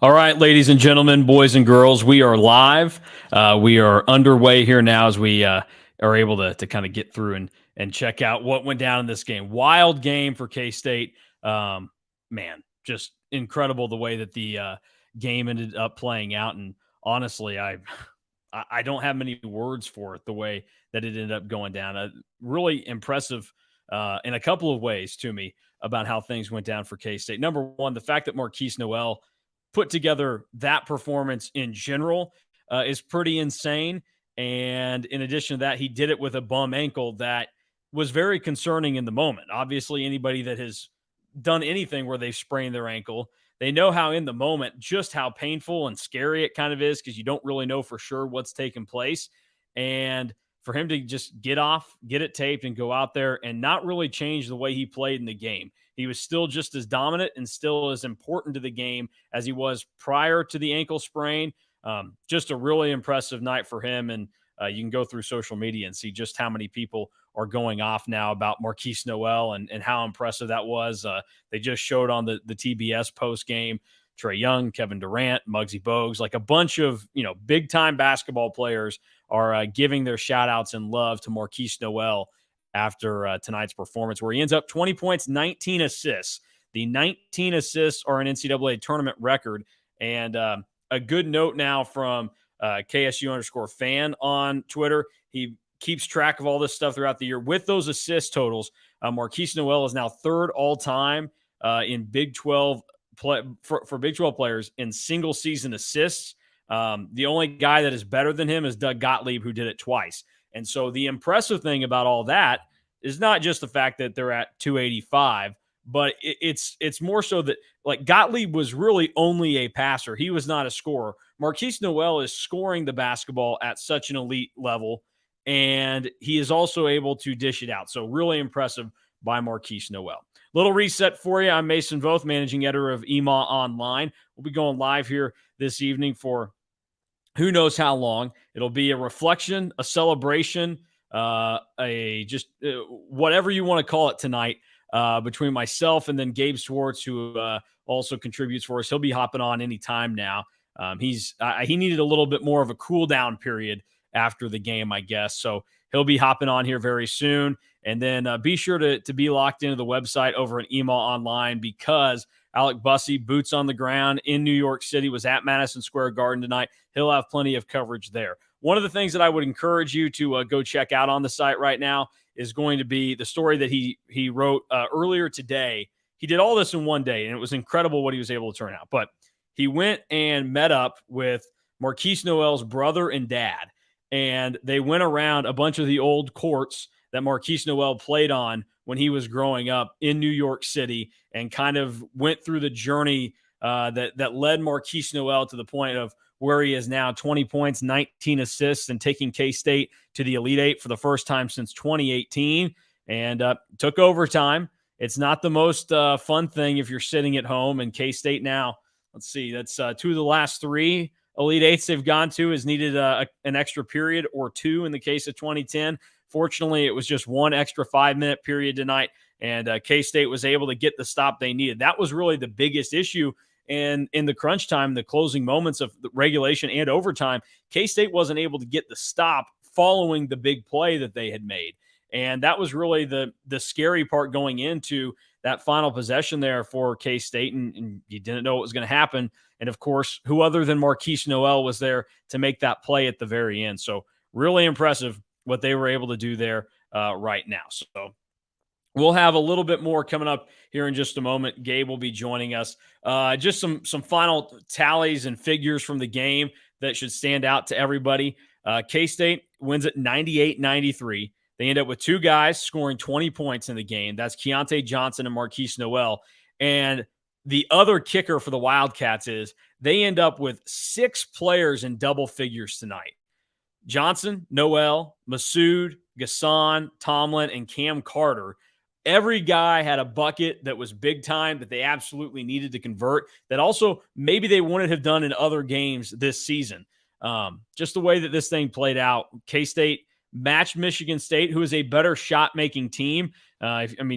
All right, ladies and gentlemen, boys and girls, we are live. We are underway here now as we are able to kind of get through and check out what went down in this game. Wild game for K-State. Man, just incredible the way that the game ended up playing out. And honestly, I don't have many words for it, the way that it ended up going down. Really impressive in a couple of ways to me about how things went down for K-State. Number one, the fact that Marquise Noel put together that performance in general is pretty insane. And in addition to that, he did it with a bum ankle that was very concerning in the moment. Obviously, anybody that has done anything where they've sprained their ankle, they know how in the moment just how painful and scary it kind of is, because you don't really know for sure what's taking place. And for him to just get it taped and go out there and not really change the way he played in the game. He was still just as dominant and still as important to the game as he was prior to the ankle sprain. Just a really impressive night for him. And you can go through social media and see just how many people are going off now about Marquise Noel and how impressive that was. They just showed on the TBS post game, Trae Young, Kevin Durant, Muggsy Bogues, like a bunch of, big time basketball players are giving their shout outs and love to Marquise Noel after tonight's performance, where he ends up 20 points, 19 assists. The 19 assists are an NCAA tournament record. And a good note now from KSU_fan on Twitter. He keeps track of all this stuff throughout the year. With those assist totals, Marquise Noel is now third all-time in Big 12 for Big 12 players in single season assists. The only guy that is better than him is Doug Gottlieb, who did it twice. And so the impressive thing about all that is not just the fact that they're at 285, but it's more so that, like, Gottlieb was really only a passer. He was not a scorer. Marquise Noel is scoring the basketball at such an elite level, and he is also able to dish it out. So really impressive by Marquise Noel. Little reset for you. I'm Mason Voth, managing editor of EMAW Online. We'll be going live here this evening for who knows how long. It'll be a reflection, a celebration, whatever you want to call it tonight, between myself and then Gabe Swartz, who also contributes for us. He'll be hopping on anytime now. He needed a little bit more of a cool down period after the game, I guess. So he'll be hopping on here very soon. And then be sure to be locked into the website over at EMAW Online, because Alec Bussey, boots on the ground in New York City, was at Madison Square Garden tonight. He'll have plenty of coverage there. One of the things that I would encourage you to go check out on the site right now is going to be the story that he wrote earlier today. He did all this in one day, and it was incredible what he was able to turn out. But he went and met up with Marquise Noel's brother and dad, and they went around a bunch of the old courts that Marquise Noel played on when he was growing up in New York City, and kind of went through the journey that led Marquise Noel to the point of where he is now, 20 points, 19 assists, and taking K-State to the Elite Eight for the first time since 2018, and took overtime. It's not the most fun thing if you're sitting at home, and K-State now, let's see, that's two of the last three Elite Eights they've gone to has needed an extra period or two in the case of 2010. Fortunately, it was just one extra 5-minute period tonight, and K-State was able to get the stop they needed. That was really the biggest issue. And in the crunch time, the closing moments of the regulation and overtime, K-State wasn't able to get the stop following the big play that they had made. And that was really the scary part going into that final possession there for K-State, and you didn't know what was going to happen. And, of course, who other than Marquise Noel was there to make that play at the very end. So really impressive what they were able to do there right now. So we'll have a little bit more coming up here in just a moment. Gabe will be joining us. Just some final tallies and figures from the game that should stand out to everybody. K-State wins at 98-93. They end up with two guys scoring 20 points in the game. That's Keontae Johnson and Marquise Noel. And the other kicker for the Wildcats is they end up with 6 players in double figures tonight. Johnson, Noel, Masood, Gasson, Tomlin, and Cam Carter. Every guy had a bucket that was big time that they absolutely needed to convert, that also maybe they wouldn't have done in other games this season. Just the way that this thing played out, K-State matched Michigan State, who is a better shot-making team.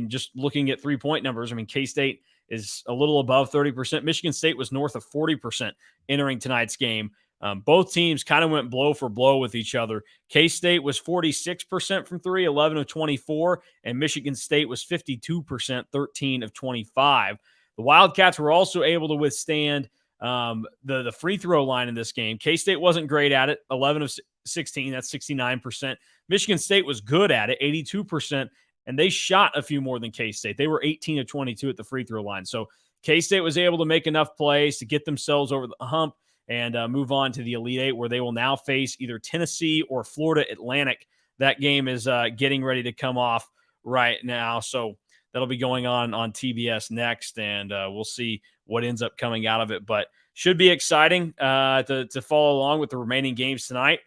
Just looking at three-point numbers, K-State is a little above 30%. Michigan State was north of 40% entering tonight's game. Both teams kind of went blow for blow with each other. K-State was 46% from three, 11 of 24, and Michigan State was 52%, 13 of 25. The Wildcats were also able to withstand the free throw line in this game. K-State wasn't great at it, 11 of 16, that's 69%. Michigan State was good at it, 82%, and they shot a few more than K-State. They were 18 of 22 at the free throw line. So K-State was able to make enough plays to get themselves over the hump and move on to the Elite Eight, where they will now face either Tennessee or Florida Atlantic. That game is getting ready to come off right now. So that'll be going on TBS next, and we'll see what ends up coming out of it. But should be exciting to follow along with the remaining games tonight.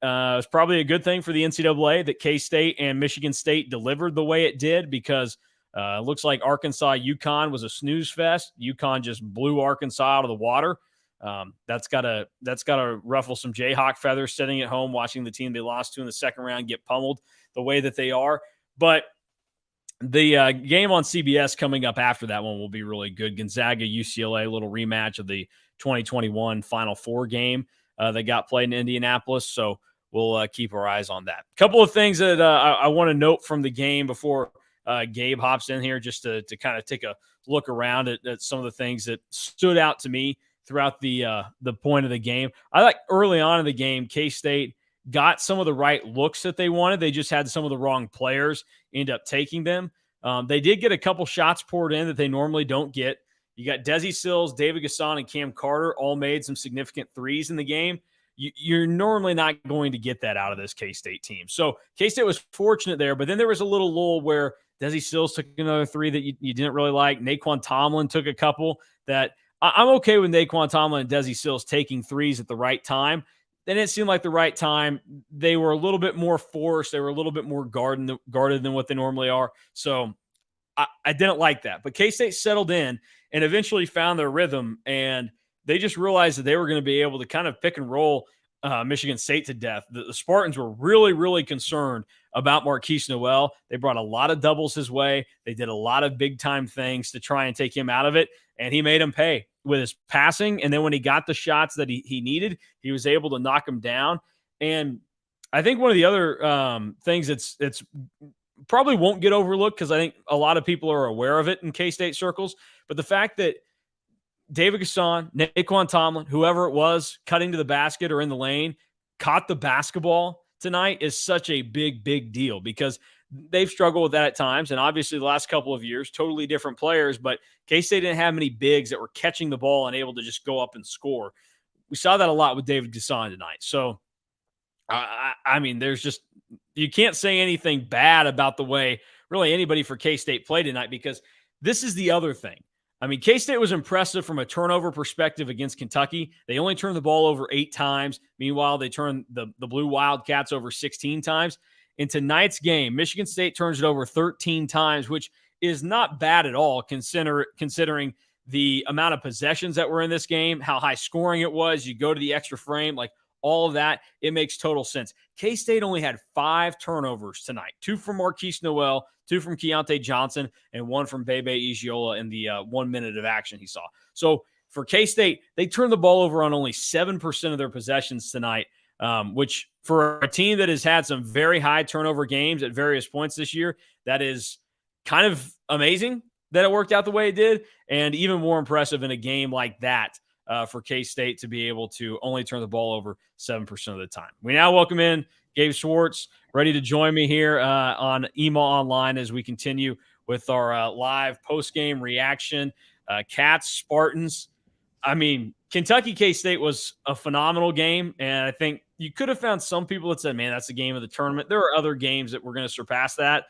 It's probably a good thing for the NCAA that K-State and Michigan State delivered the way it did, because it looks like Arkansas-UConn was a snooze fest. UConn just blew Arkansas out of the water. That's got to ruffle some Jayhawk feathers sitting at home watching the team they lost to in the second round get pummeled the way that they are. But the game on CBS coming up after that one will be really good. Gonzaga-UCLA, little rematch of the 2021 Final Four game that got played in Indianapolis. So we'll keep our eyes on that. A couple of things that I want to note from the game before Gabe hops in here, just to kind of take a look around at some of the things that stood out to me throughout the point of the game. I like early on in the game, K-State got some of the right looks that they wanted. They just had some of the wrong players end up taking them. They did get a couple shots poured in that they normally don't get. You got Desi Sills, David Gasson, and Cam Carter all made some significant threes in the game. You're normally not going to get that out of this K-State team. So K-State was fortunate there, but then there was a little lull where Desi Sills took another three that you didn't really like. Naquan Tomlin took a couple that I'm okay with Naquan Tomlin and Desi Sills taking threes at the right time. Then it seemed like the right time. They were a little bit more forced. They were a little bit more guarded than what they normally are. So I didn't like that. But K-State settled in and eventually found their rhythm, and they just realized that they were going to be able to kind of pick and roll Michigan State to death. The Spartans were really, really concerned about Marquise Noel. They brought a lot of doubles his way. They did a lot of big-time things to try and take him out of it, and he made him pay with his passing. And then when he got the shots that he needed, he was able to knock them down. And I think one of the other things that's probably won't get overlooked, because I think a lot of people are aware of it in K-State circles, but the fact that David Gasson, Naquan Tomlin, whoever it was, cutting to the basket or in the lane, caught the basketball tonight is such a big, big deal, because they've struggled with that at times. And obviously the last couple of years, totally different players, but K-State didn't have many bigs that were catching the ball and able to just go up and score. We saw that a lot with David Gasson tonight. So, I mean, there's just, you can't say anything bad about the way really anybody for K-State played tonight, because this is the other thing. I mean, K-State was impressive from a turnover perspective against Kentucky. They only turned the ball over 8 times. Meanwhile, they turned the Blue Wildcats over 16 times. In tonight's game, Michigan State turns it over 13 times, which is not bad at all, considering the amount of possessions that were in this game, how high scoring it was. You go to the extra frame, like all of that, it makes total sense. K-State only had 5 turnovers tonight, 2 from Marquise Noel, 2 from Keontae Johnson, and 1 from Bebe Igiola in the 1 minute of action he saw. So for K-State, they turned the ball over on only 7% of their possessions tonight, which for a team that has had some very high turnover games at various points this year, that is kind of amazing that it worked out the way it did, and even more impressive in a game like that for K-State to be able to only turn the ball over 7% of the time. We now welcome in Gabe Schwartz, ready to join me here on EMAW Online as we continue with our live post-game reaction. Cats, Spartans. I mean, Kentucky K-State was a phenomenal game, and I think you could have found some people that said, man, that's the game of the tournament. There are other games that were going to surpass that.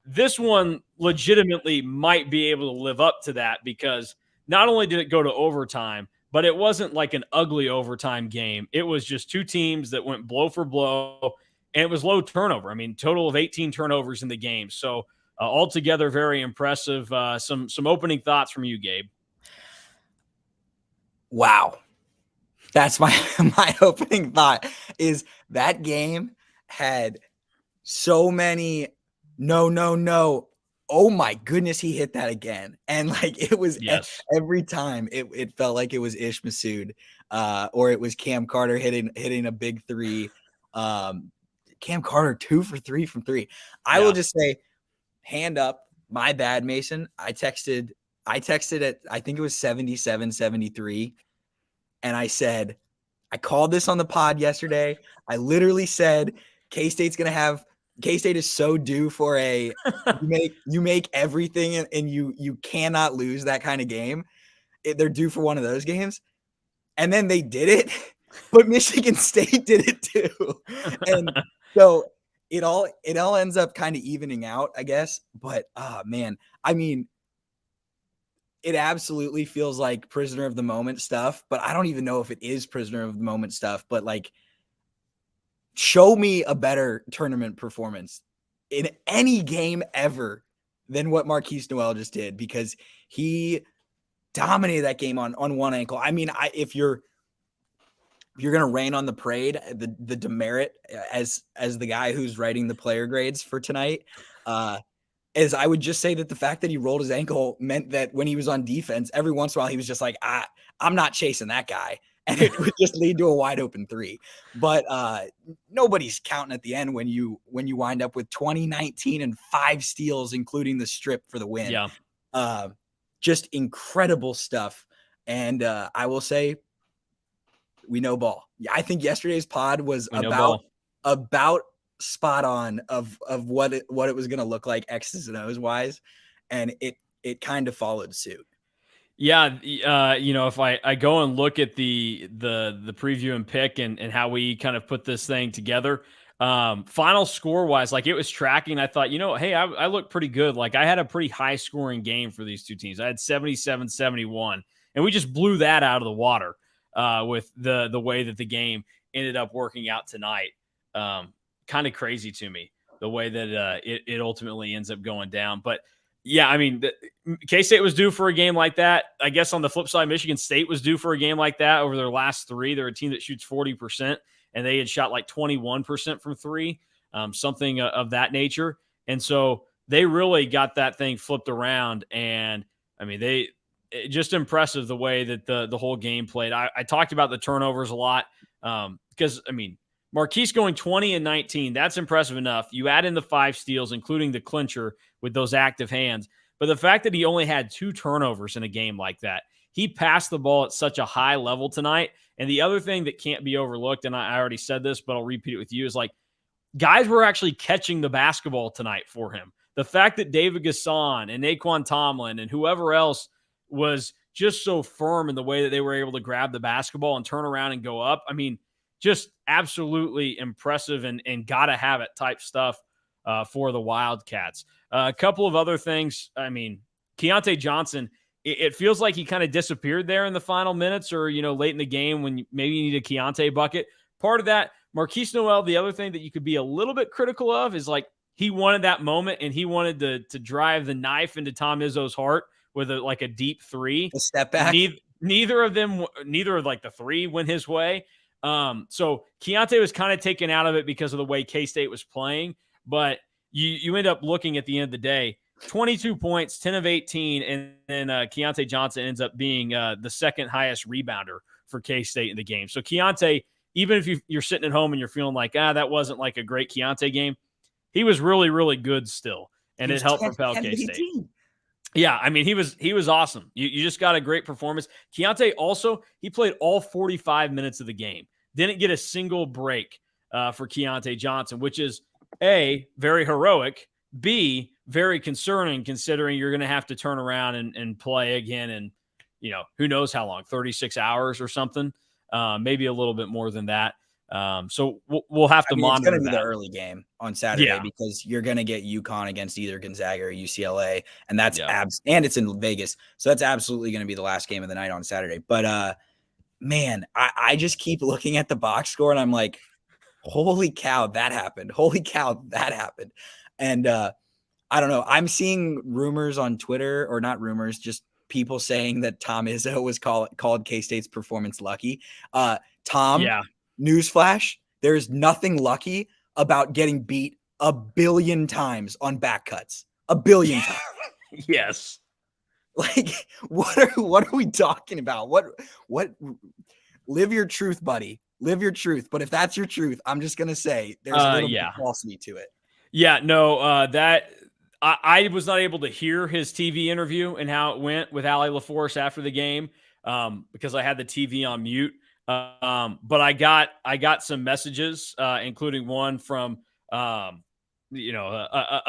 This one legitimately might be able to live up to that, because not only did it go to overtime, but it wasn't like an ugly overtime game. It was just 2 teams that went blow for blow, and it was low turnover. I mean, total of 18 turnovers in the game. So altogether, very impressive. Some opening thoughts from you, Gabe. Wow. That's my opening thought, is that game had so many no oh my goodness, he hit that again. And like it was Yes. every time it felt like it was Ish Masood, or it was Cam Carter hitting a big three. Cam Carter 2 for 3 from 3. I will just say, hand up, my bad, Mason. I texted at, I think it was 77, 73. And I said, I called this on the pod yesterday. I literally said, K-State is so due for a, you make everything and you cannot lose that kind of game. They're due for one of those games. And then they did it, but Michigan State did it too. And so it all ends up kind of evening out, I guess. But man, I mean, it absolutely feels like prisoner of the moment stuff, but I don't even know if it is prisoner of the moment stuff. But like, show me a better tournament performance in any game ever than what Marquise Noel just did, because he dominated that game on one ankle. I mean, if you're going to rain on the parade, the demerit as the guy who's writing the player grades for tonight, is I would just say that the fact that he rolled his ankle meant that when he was on defense, every once in a while he was just like, I'm not chasing that guy. And it would just lead to a wide open three. But nobody's counting at the end when you wind up with 2019 and 5 steals, including the strip for the win. Yeah. Just incredible stuff. And I will say, we know ball. I think yesterday's pod was about spot on of what it was going to look like X's and O's wise. And it kind of followed suit. Yeah. If I go and look at the preview and pick and how we kind of put this thing together, final score wise, like it was tracking. I thought, hey, I look pretty good. Like I had a pretty high scoring game for these two teams. I had 77-71, and we just blew that out of the water with the way that the game ended up working out tonight. Kind of crazy to me, the way that it ultimately ends up going down. But yeah, I mean, K-State was due for a game like that. I guess on the flip side, Michigan State was due for a game like that over their last 3. They're a team that shoots 40%, and they had shot like 21% from 3, something of that nature. And so they really got that thing flipped around. And I mean, just impressive the way that the whole game played. I talked about the turnovers a lot because, I mean, Marquise going 20 and 19, that's impressive enough. You add in the 5 steals, including the clincher with those active hands. But the fact that he only had 2 turnovers in a game like that, he passed the ball at such a high level tonight. And the other thing that can't be overlooked, and I already said this, but I'll repeat it with you, is like guys were actually catching the basketball tonight for him. The fact that David Gasson and Naquan Tomlin and whoever else was just so firm in the way that they were able to grab the basketball and turn around and go up. I mean, just absolutely impressive and gotta have it type stuff for the Wildcats. A couple of other things. I mean, Keontae Johnson, it feels like he kind of disappeared there in the final minutes or, late in the game when maybe you need a Keontae bucket. Part of that, Marquise Noel, the other thing that you could be a little bit critical of is like he wanted that moment and he wanted to drive the knife into Tom Izzo's heart with a deep 3. A step back. Neither of like the 3 went his way. So Keontae was kind of taken out of it because of the way K-State was playing, but you end up looking at the end of the day, 22 points, 10 of 18, and then Keontae Johnson ends up being the second highest rebounder for K-State in the game. So Keontae, even if you're sitting at home and you're feeling like, that wasn't like a great Keontae game, he was really, really good still, and it helped propel K-State. Yeah, I mean, he was awesome. You just got a great performance. Keontae also, he played all 45 minutes of the game. Didn't get a single break for Keontae Johnson, which is A, very heroic, B, very concerning considering you're going to have to turn around and play again in, who knows how long, 36 hours or something, maybe a little bit more than that. So we'll have to monitor that. It's going to be the early game on Saturday because you're going to get UConn against either Gonzaga or UCLA, and that's and it's in Vegas, so that's absolutely going to be the last game of the night on Saturday. But man, I just keep looking at the box score and I'm like, holy cow, that happened! Holy cow, that happened! And I don't know. I'm seeing rumors on Twitter, or not rumors, just people saying that Tom Izzo was called K-State's performance lucky. Tom. Yeah. Newsflash, there's nothing lucky about getting beat 1 billion times on back cuts. a billion times. Yes. Like, what are we talking about? What live your truth, buddy. Live your truth. But if that's your truth, I'm just gonna say there's a little bit of falsity to it. Yeah, no, that I was not able to hear his TV interview and how it went with Allie LaForce after the game because I had the TV on mute. But I got some messages, including one from a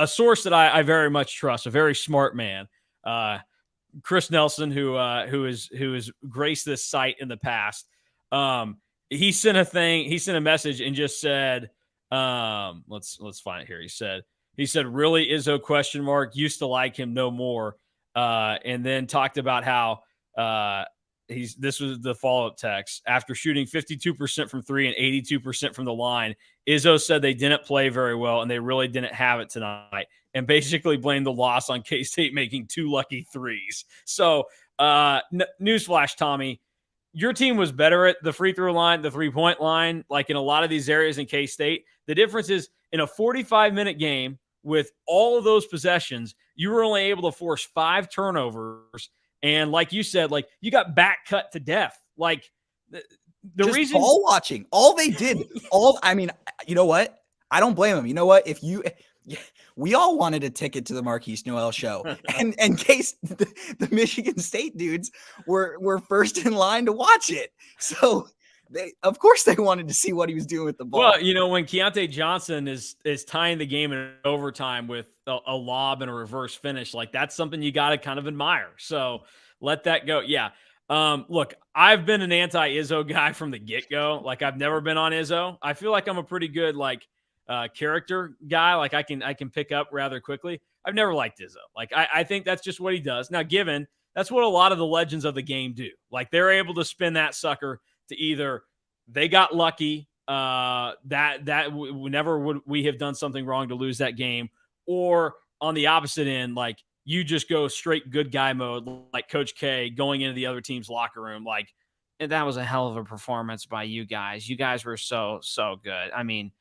source that I very much trust, a very smart man, Chris Nelson, who has graced this site in the past. He sent a message and just said, let's find it here. He said, really, Izzo question mark, used to like him no more. And then talked about how this was the follow-up text. After shooting 52% from three and 82% from the line, Izzo said they didn't play very well and they really didn't have it tonight, and basically blamed the loss on K-State making 2 lucky threes. So newsflash, Tommy, your team was better at the free throw line, the 3-point line, like in a lot of these areas in K-State. The difference is in a 45-minute game with all of those possessions, you were only able to force 5 turnovers. And like you said, like you got back cut to death. Like the reason ball watching, all they did, I mean, you know what? I don't blame them. You know what? We all wanted a ticket to the Marquise Noel show, and in case the Michigan State dudes were first in line to watch it. So of course they wanted to see what he was doing with the ball. Well, when Keontae Johnson is tying the game in overtime with a lob and a reverse finish, like that's something you got to kind of admire. So let that go. Yeah. Look, I've been an anti-Izzo guy from the get-go. Like I've never been on Izzo. I feel like I'm a pretty good character guy. Like I can pick up rather quickly. I've never liked Izzo. Like I think that's just what he does. Now, given that's what a lot of the legends of the game do. Like they're able to spin that sucker to either they got lucky, never would we have done something wrong to lose that game, or on the opposite end, like you just go straight good guy mode, like Coach K going into the other team's locker room, like, and that was a hell of a performance by you guys. You guys were so good. I mean,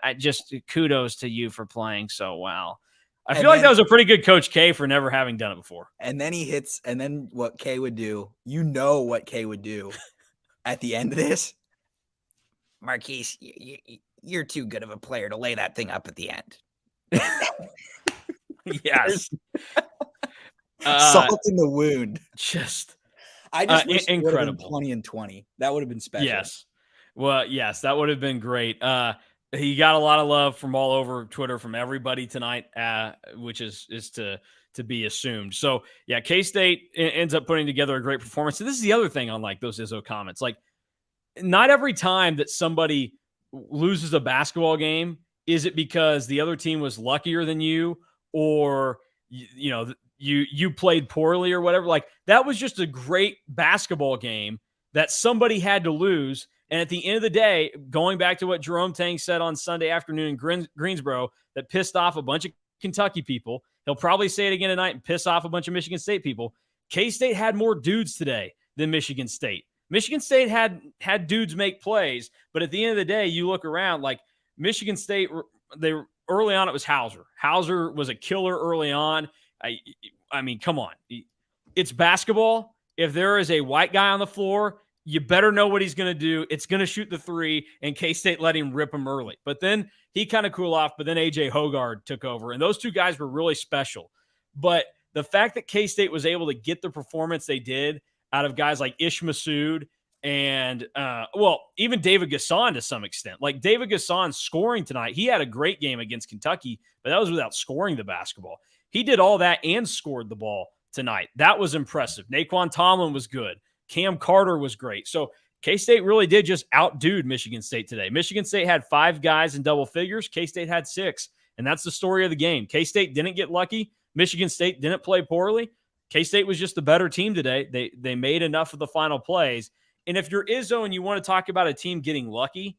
I just kudos to you for playing so well. I feel like that was a pretty good Coach K for never having done it before. And then he hits, and then what K would do, what K would do at the end of this, Marquise, you're too good of a player to lay that thing up at the end. Yes. Salt in the wound. I just wish incredible. 20 and 20. That would have been special. Yes. Well, yes, that would have been great. He got a lot of love from all over Twitter from everybody tonight, which is to be assumed. So yeah, K-State ends up putting together a great performance. And this is the other thing on like those Izzo comments. Like not every time that somebody loses a basketball game, is it because the other team was luckier than you, or you played poorly or whatever. Like that was just a great basketball game that somebody had to lose. And at the end of the day, going back to what Jerome Tang said on Sunday afternoon in Greensboro, that pissed off a bunch of Kentucky people. He'll probably say it again tonight and piss off a bunch of Michigan State people. K-State had more dudes today than Michigan State. Michigan State had dudes make plays, but at the end of the day, you look around, like Michigan State, early on it was Hauser. Hauser was a killer early on. I mean, come on. It's basketball. If there is a white guy on the floor, you better know what he's going to do. It's going to shoot the three, and K-State let him rip him early. But then he kind of cooled off, but then A.J. Hoggard took over, and those two guys were really special. But the fact that K-State was able to get the performance they did out of guys like Ish Massoud and, even David Gasson to some extent. Like David Gasson scoring tonight, he had a great game against Kentucky, but that was without scoring the basketball. He did all that and scored the ball tonight. That was impressive. Naquan Tomlin was good. Cam Carter was great. So K-State really did just outdo Michigan State today. Michigan State had 5 guys in double figures. K-State had 6. And that's the story of the game. K-State didn't get lucky. Michigan State didn't play poorly. K-State was just the better team today. They made enough of the final plays. And if you're Izzo and you want to talk about a team getting lucky,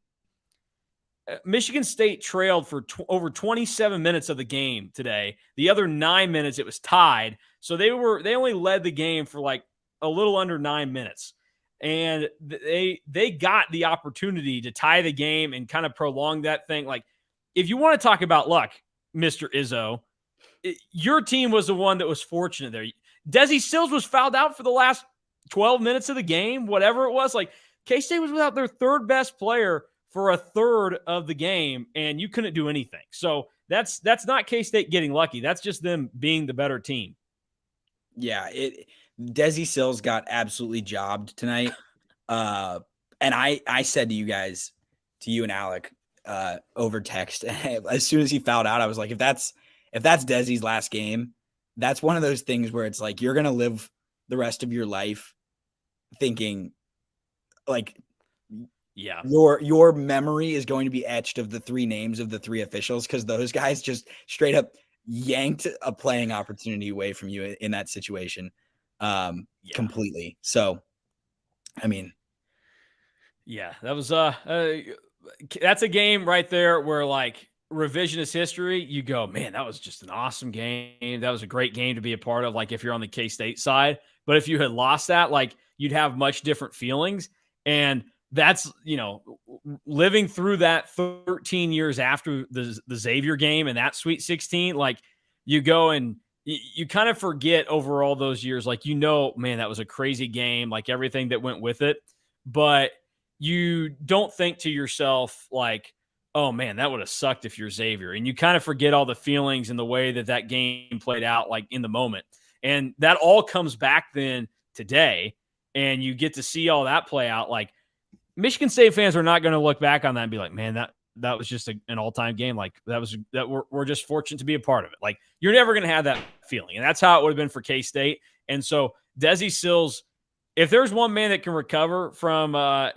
Michigan State trailed for over 27 minutes of the game today. The other 9 minutes, it was tied. So they only led the game for like a little under 9 minutes. And they got the opportunity to tie the game and kind of prolong that thing. Like, if you want to talk about luck, Mr. Izzo, your team was the one that was fortunate there. Desi Sills was fouled out for the last 12 minutes of the game, whatever it was. Like, K-State was without their third best player for a third of the game, and you couldn't do anything. So that's not K-State getting lucky. That's just them being the better team. Yeah, Desi Sills got absolutely jobbed tonight. And I said to you guys, to you and Alec, over text, as soon as he fouled out, I was like, if that's Desi's last game, that's one of those things where it's like you're gonna live the rest of your life thinking, like, yeah, your memory is going to be etched of the three names of the three officials, because those guys just straight up yanked a playing opportunity away from you in that situation, completely. So, I mean, yeah, that was that's a game right there where, like, revisionist history, you go, man, that was just an awesome game. That was a great game to be a part of, like, if you're on the K-State side. But if you had lost that, like, you'd have much different feelings. And that's, living through that 13 years after the Xavier game and that Sweet 16, like, you go and you kind of forget over all those years, like, man, that was a crazy game, like everything that went with it. But you don't think to yourself, like, oh man, that would have sucked if you're Xavier. And you kind of forget all the feelings and the way that game played out, like, in the moment. And that all comes back then today, and you get to see all that play out. Like, Michigan State fans are not going to look back on that and be like, man, that was just an all-time game. Like, we're just fortunate to be a part of it. Like, you're never going to have that feeling. And that's how it would have been for K-State. And so Desi Sills, if there's one man that can recover from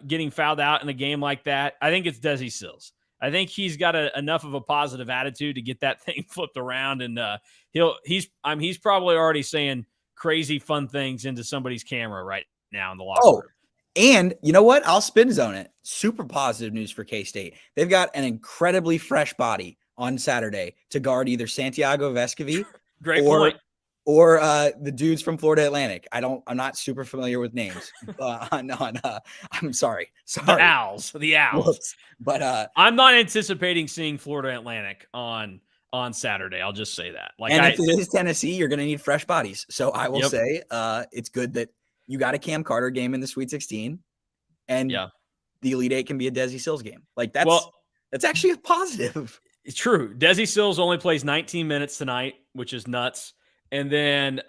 getting fouled out in a game like that, I think it's Desi Sills. I think he's got enough of a positive attitude to get that thing flipped around, and he's probably already saying crazy fun things into somebody's camera right now in the locker room. And you know what? I'll spin zone it. Super positive news for K-State. They've got an incredibly fresh body on Saturday to guard either Santiago Vescovi or the dudes from Florida Atlantic. I'm not super familiar with names. I'm sorry. The Owls. Whoops. But I'm not anticipating seeing Florida Atlantic on Saturday. I'll just say that. Like, if it is Tennessee, you're going to need fresh bodies. So I will say it's good that you got a Cam Carter game in the Sweet 16, and the Elite Eight can be a Desi Sills game. Like, that's actually a positive. It's true. Desi Sills only plays 19 minutes tonight, which is nuts. And then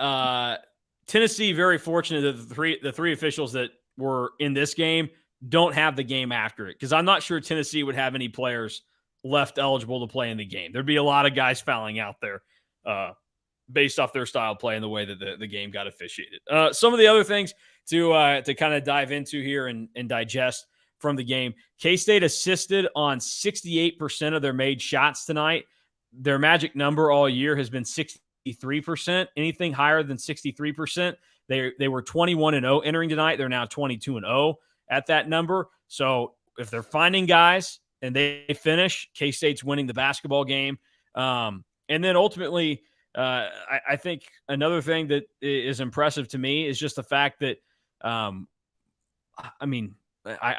Tennessee, very fortunate that the three officials that were in this game don't have the game after it, because I'm not sure Tennessee would have any players left eligible to play in the game. There'd be a lot of guys fouling out there based off their style of play and the way that the game got officiated. Some of the other things to kind of dive into here and digest from the game. K-State assisted on 68% of their made shots tonight. Their magic number all year has been 63%. Anything higher than 63%, they were 21-0 entering tonight. They're now 22-0 at that number. So if they're finding guys and they finish, K-State's winning the basketball game. And then ultimately, I think another thing that is impressive to me is just the fact that, I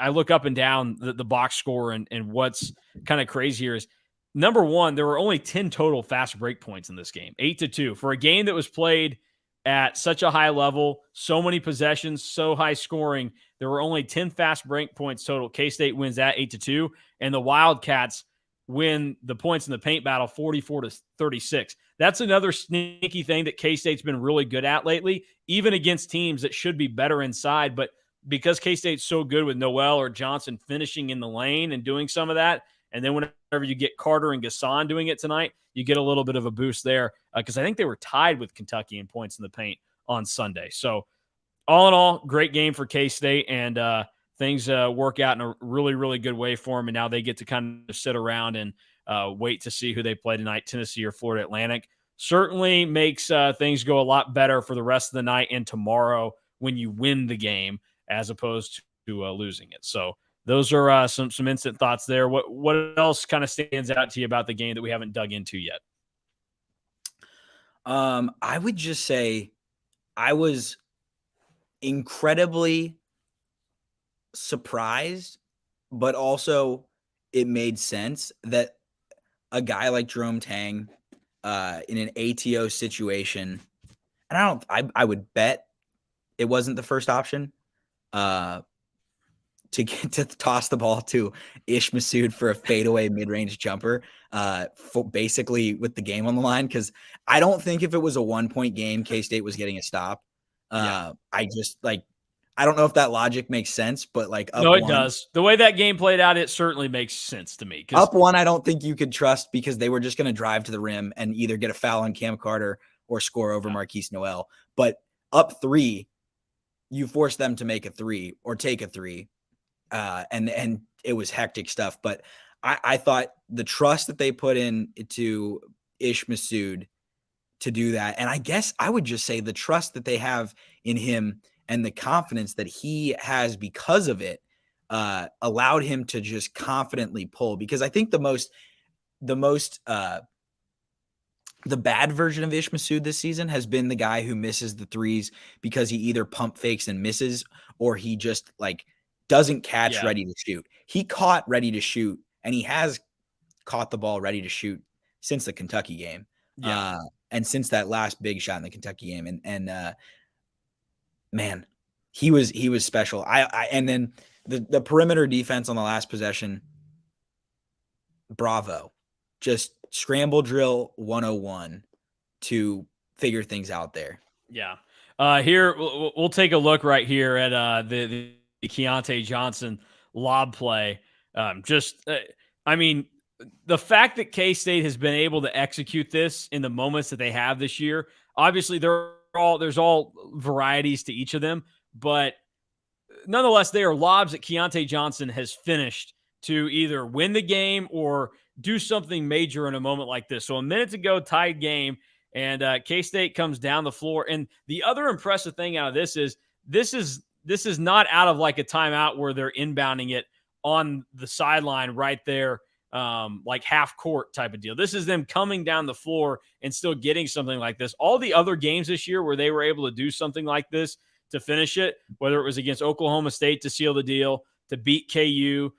look up and down the box score, and what's kind of crazy here is, number one, there were only 10 total fast break points in this game, 8-2. For a game that was played at such a high level, so many possessions, so high scoring, there were only 10 fast break points total. K-State wins that 8-2, and the Wildcats win the points in the paint battle 44-36. That's another sneaky thing that K-State's been really good at lately, even against teams that should be better inside. But because K-State's so good with Noel or Johnson finishing in the lane and doing some of that, and then whenever you get Carter and Gasson doing it tonight, you get a little bit of a boost there, because I think they were tied with Kentucky in points in the paint on Sunday. So all in all, great game for K-State, and things work out in a really, really good way for them. And now they get to kind of sit around and wait to see who they play tonight, Tennessee or Florida Atlantic. Certainly makes things go a lot better for the rest of the night and tomorrow when you win the game as opposed to losing it. So those are some instant thoughts there. What else kind of stands out to you about the game that we haven't dug into yet? I would just say I was incredibly surprised, but also it made sense that a guy like Jerome Tang in an ATO situation, and I would bet it wasn't the first option to get to toss the ball to Ish Masood for a fadeaway mid-range jumper, for basically with the game on the line. Because I don't think if it was a 1-point game, K-State was getting a stop. I just I don't know if that logic makes sense, but no, it does. The way that game played out, it certainly makes sense to me. Up one, I don't think you could trust because they were just going to drive to the rim and either get a foul on Cam Carter or score over Marquise Noel. But up 3, you force them to make a 3 or take a 3. And it was hectic stuff. But I thought the trust that they put in to Ish Masood to do that, and I guess I would just say the trust that they have in him and the confidence that he has because of it, allowed him to just confidently pull. Because I think the bad version of Ish Masood this season has been the guy who misses the threes because he either pump fakes and misses, or he just doesn't catch ready to shoot. He caught ready to shoot, and he has caught the ball ready to shoot since the Kentucky game. And since that last big shot in the Kentucky game. And man, he was special. And then the perimeter defense on the last possession, bravo. Just scramble drill 101 to figure things out there. Yeah. Here, we'll take a look right here at the Keontae Johnson lob play. I mean, the fact that K-State has been able to execute this in the moments that they have this year, obviously there's all varieties to each of them, but nonetheless, they are lobs that Keontae Johnson has finished to either win the game or do something major in a moment like this. So a minute to go, tied game, and K-State comes down the floor. And the other impressive thing out of this is not out of a timeout where they're inbounding it on the sideline right there, half court type of deal. This is them coming down the floor and still getting something like this. All the other games this year where they were able to do something like this to finish it, whether it was against Oklahoma State to seal the deal, to beat KU,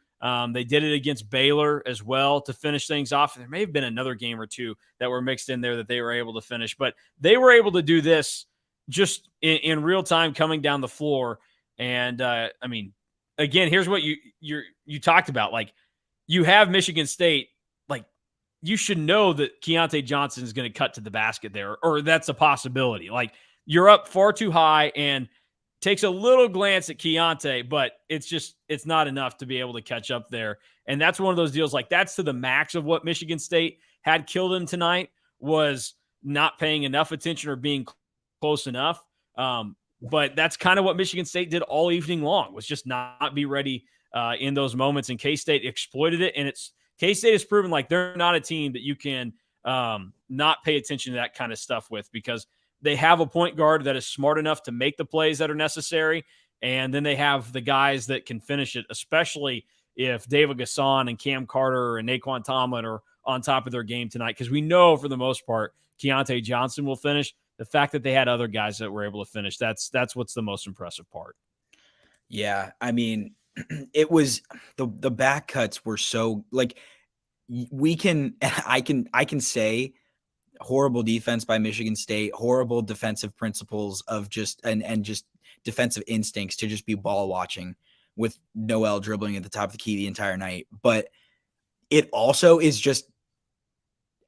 they did it against Baylor as well to finish things off. There may have been another game or two that were mixed in there that they were able to finish, but they were able to do this just in real time coming down the floor. And again, here's what you talked about. You have Michigan State, you should know that Keontae Johnson is going to cut to the basket there, or that's a possibility. You're up far too high, and takes a little glance at Keontae, but it's not enough to be able to catch up there. And that's one of those deals, that's to the max of what Michigan State had killed him tonight, was not paying enough attention or being close enough. But that's kind of what Michigan State did all evening long, was just not be ready in those moments. And K-State exploited it. And K-State has proven they're not a team that you can not pay attention to that kind of stuff with, because they have a point guard that is smart enough to make the plays that are necessary. And then they have the guys that can finish it, especially if David Gasson and Cam Carter and Naquan Tomlin are on top of their game tonight. Because we know for the most part, Keontae Johnson will finish. The fact that they had other guys that were able to finish, that's what's the most impressive part. Yeah. I mean, it was the back cuts were so I can say horrible defense by Michigan State, horrible defensive principles of just defensive instincts to just be ball watching with Noel dribbling at the top of the key the entire night. But it also is just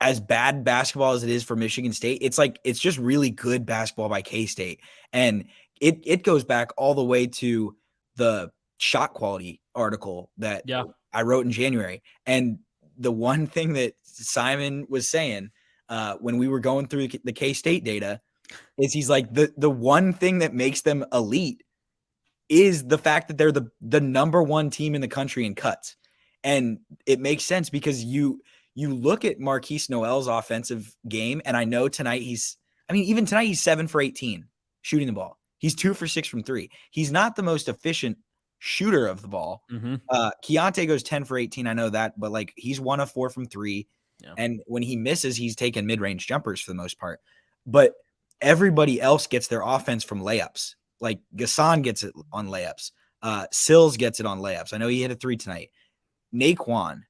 as bad basketball as it is for Michigan State. It's just really good basketball by K-State. And it goes back all the way to the shot quality article that I wrote in January. And the one thing that Simon was saying when we were going through the K-State data is he's the one thing that makes them elite is the fact that they're the number one team in the country in cuts. And it makes sense because you look at Marquise Noel's offensive game, and I know tonight even tonight he's 7 for 18 shooting the ball. He's 2 for 6 from 3. He's not the most efficient shooter of the ball. Mm-hmm. Keontae goes 10 for 18. I know that, but he's 1 of 4 from 3. Yeah. And when he misses, he's taken mid-range jumpers for the most part. But everybody else gets their offense from layups. Gasson gets it on layups. Sills gets it on layups. I know he hit a 3 tonight. Naquan,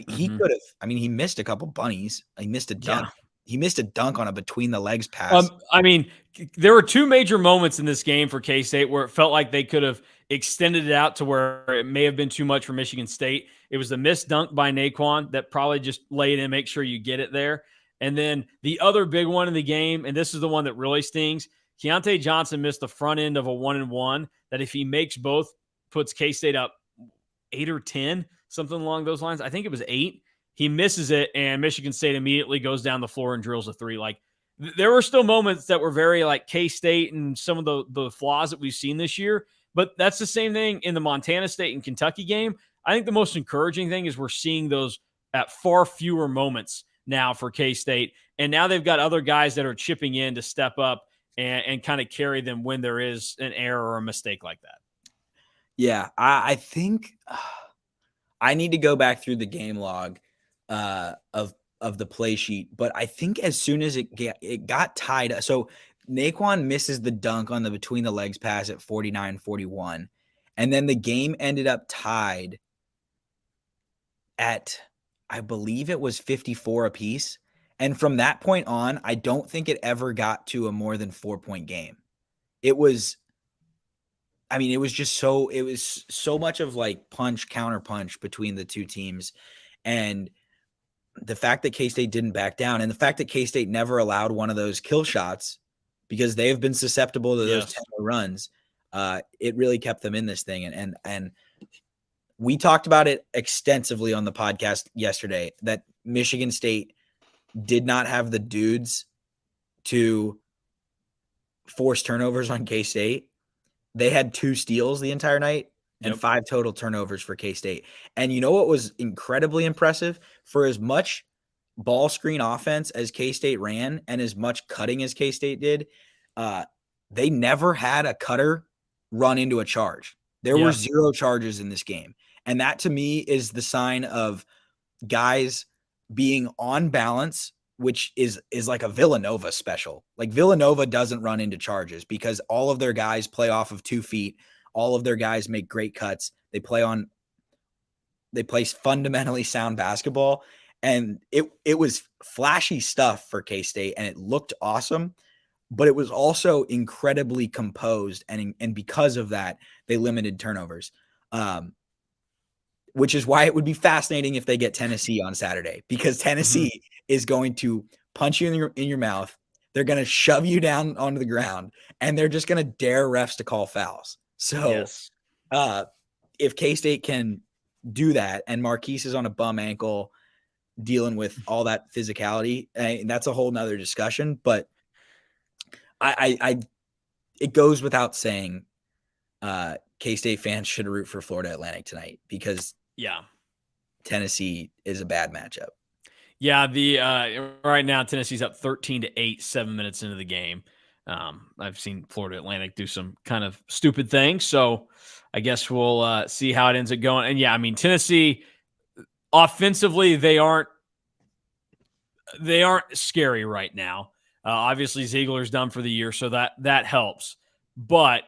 he could have. He missed a couple bunnies. He missed a dunk. missed a dunk on a between the legs pass. I mean, there were two major moments in this game for K-State where it felt like they could have extended it out to where it may have been too much for Michigan State. It was the missed dunk by Naquan that probably just lay it in, make sure you get it there. And then the other big one in the game, and this is the one that really stings, Keontae Johnson missed the front end of a 1-and-1 that if he makes both, puts K-State up 8 or 10, something along those lines. I think it was 8. He misses it, and Michigan State immediately goes down the floor and drills a 3. Like, there were still moments that were very like K-State and some of the flaws that we've seen this year, but that's the same thing in the Montana State and Kentucky game. I think the most encouraging thing is we're seeing those at far fewer moments now for K-State, and now they've got other guys that are chipping in to step up and kind of carry them when there is an error or a mistake like that. Yeah, I think I need to go back through the game log of the play sheet, but I think as soon as it got tied, so Naquan misses the dunk on the between the legs pass at 49-41, and then the game ended up tied at, I believe it was 54 apiece. And from that point on, I don't think it ever got to a more than 4-point game. It was just so much of like punch, counter punch between the two teams. And the fact that K-State didn't back down, and the fact that K-State never allowed one of those kill shots because they have been susceptible to those 10 runs, it really kept them in this thing. And we talked about it extensively on the podcast yesterday that Michigan State did not have the dudes to force turnovers on K-State. They had 2 steals the entire night and 5 total turnovers for K-State. And you know what was incredibly impressive? For as much ball screen offense as K-State ran and as much cutting as K-State did, they never had a cutter run into a charge. There were 0 charges in this game. And that to me is the sign of guys being on balance, which is like a Villanova special. Like Villanova doesn't run into charges because all of their guys play off of 2 feet. All of their guys make great cuts. They play fundamentally sound basketball. And it was flashy stuff for K-State and it looked awesome, but it was also incredibly composed. And because of that, they limited turnovers. Which is why it would be fascinating if they get Tennessee on Saturday, because Tennessee is going to punch you in your mouth. They're going to shove you down onto the ground, and they're just going to dare refs to call fouls. So if K-State can do that, and Marquise is on a bum ankle dealing with all that physicality, and that's a whole nother discussion. But it goes without saying, K-State fans should root for Florida Atlantic tonight because Tennessee is a bad matchup. Yeah, the right now Tennessee's up 13-8, 7 minutes into the game. I've seen Florida Atlantic do some kind of stupid things, so I guess we'll see how it ends up going. And yeah, I mean Tennessee offensively they aren't scary right now. Obviously Ziegler's done for the year, so that helps. But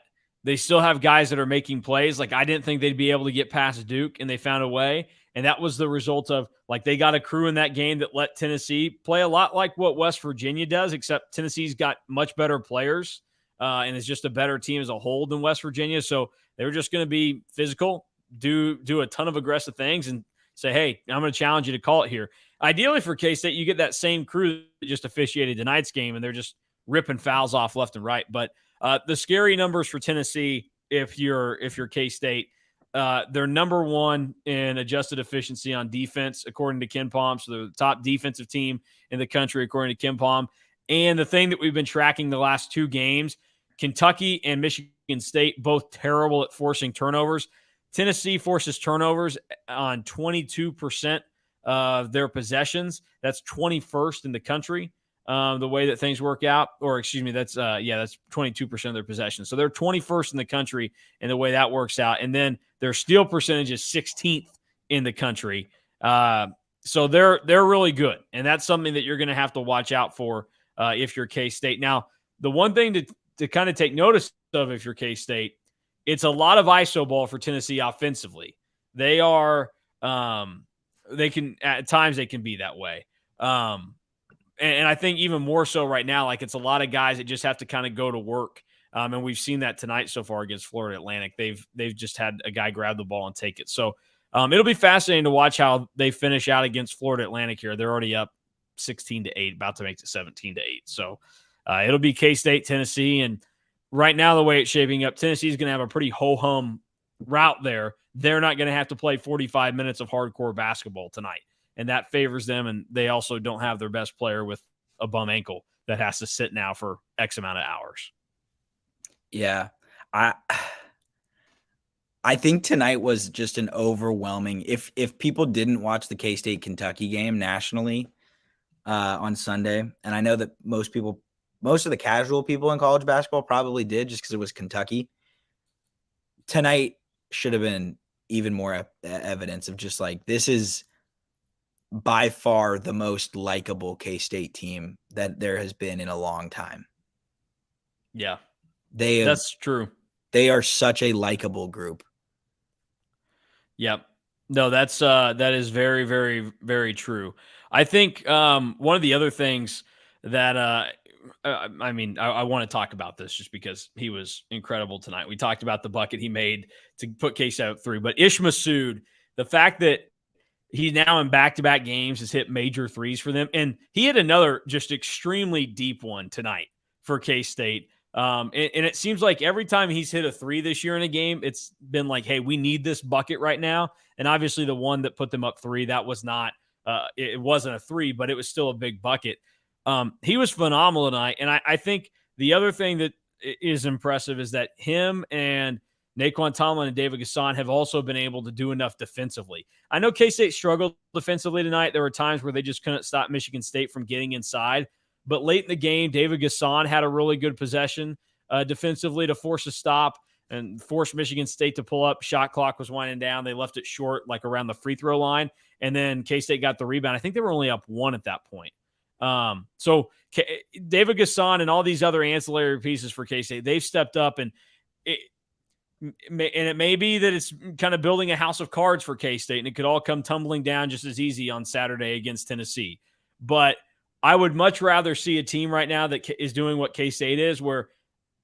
they still have guys that are making plays. Like I didn't think they'd be able to get past Duke, and they found a way. And that was the result of like they got a crew in that game that let Tennessee play a lot like what West Virginia does, except Tennessee's got much better players and is just a better team as a whole than West Virginia. So they were just going to be physical, do a ton of aggressive things, and say, hey, I'm going to challenge you to call it here. Ideally for K-State, you get that same crew that just officiated tonight's game, and they're just ripping fouls off left and right. But the scary numbers for Tennessee, if you're K-State, they're number 1 in adjusted efficiency on defense, according to KenPom. So they're the top defensive team in the country, according to KenPom. And the thing that we've been tracking the last 2 games, Kentucky and Michigan State, both terrible at forcing turnovers. Tennessee forces turnovers on 22% of their possessions. That's 21st in the country. The way that things work out, or excuse me, that's 22% of their possessions. So they're 21st in the country in the way that works out. And then their steal percentage is 16th in the country. So they're really good. And that's something that you're going to have to watch out for if you're K-State. Now, the one thing to kind of take notice of if you're K-State, it's a lot of ISO ball for Tennessee offensively. They are, at times they can be that way. and I think even more so right now, like it's a lot of guys that just have to kind of go to work. And we've seen that tonight so far against Florida Atlantic. They've just had a guy grab the ball and take it. So it'll be fascinating to watch how they finish out against Florida Atlantic here. They're already up 16-8, about to make it 17-8. So it'll be K-State, Tennessee, and right now the way it's shaping up, Tennessee is going to have a pretty ho-hum route there. They're not going to have to play 45 minutes of hardcore basketball tonight, and that favors them. And they also don't have their best player with a bum ankle that has to sit now for X amount of hours. Yeah, I think tonight was just an overwhelming. If people didn't watch the K-State Kentucky game nationally on Sunday, and I know that most of the casual people in college basketball probably did, just because it was Kentucky. Tonight should have been even more evidence of just like, this is by far the most likable K-State team that there has been in a long time. Yeah, that's true. They are such a likable group. Yep. No, that is very, very, very true. I think one of the other things that I want to talk about this just because he was incredible tonight. We talked about the bucket he made to put K-State up 3, but Ish Massoud, the fact that he now in back-to-back games has hit major threes for them, and he hit another just extremely deep one tonight for K-State. And it seems like every time he's hit a 3 this year in a game, it's been like, hey, we need this bucket right now. And obviously the one that put them up 3, that was not, it wasn't a 3, but it was still a big bucket. He was phenomenal tonight. And I think the other thing that is impressive is that him and Naquan Tomlin and David Gasson have also been able to do enough defensively. I know K-State struggled defensively tonight. There were times where they just couldn't stop Michigan State from getting inside. But late in the game, David Gasson had a really good possession defensively to force a stop and force Michigan State to pull up. Shot clock was winding down. They left it short, like around the free throw line. And then K-State got the rebound. I think they were only up 1 at that point. So David Gasson and all these other ancillary pieces for K-State, they've stepped up. And it may be that it's kind of building a house of cards for K-State, and it could all come tumbling down just as easy on Saturday against Tennessee. But I would much rather see a team right now that is doing what K-State is, where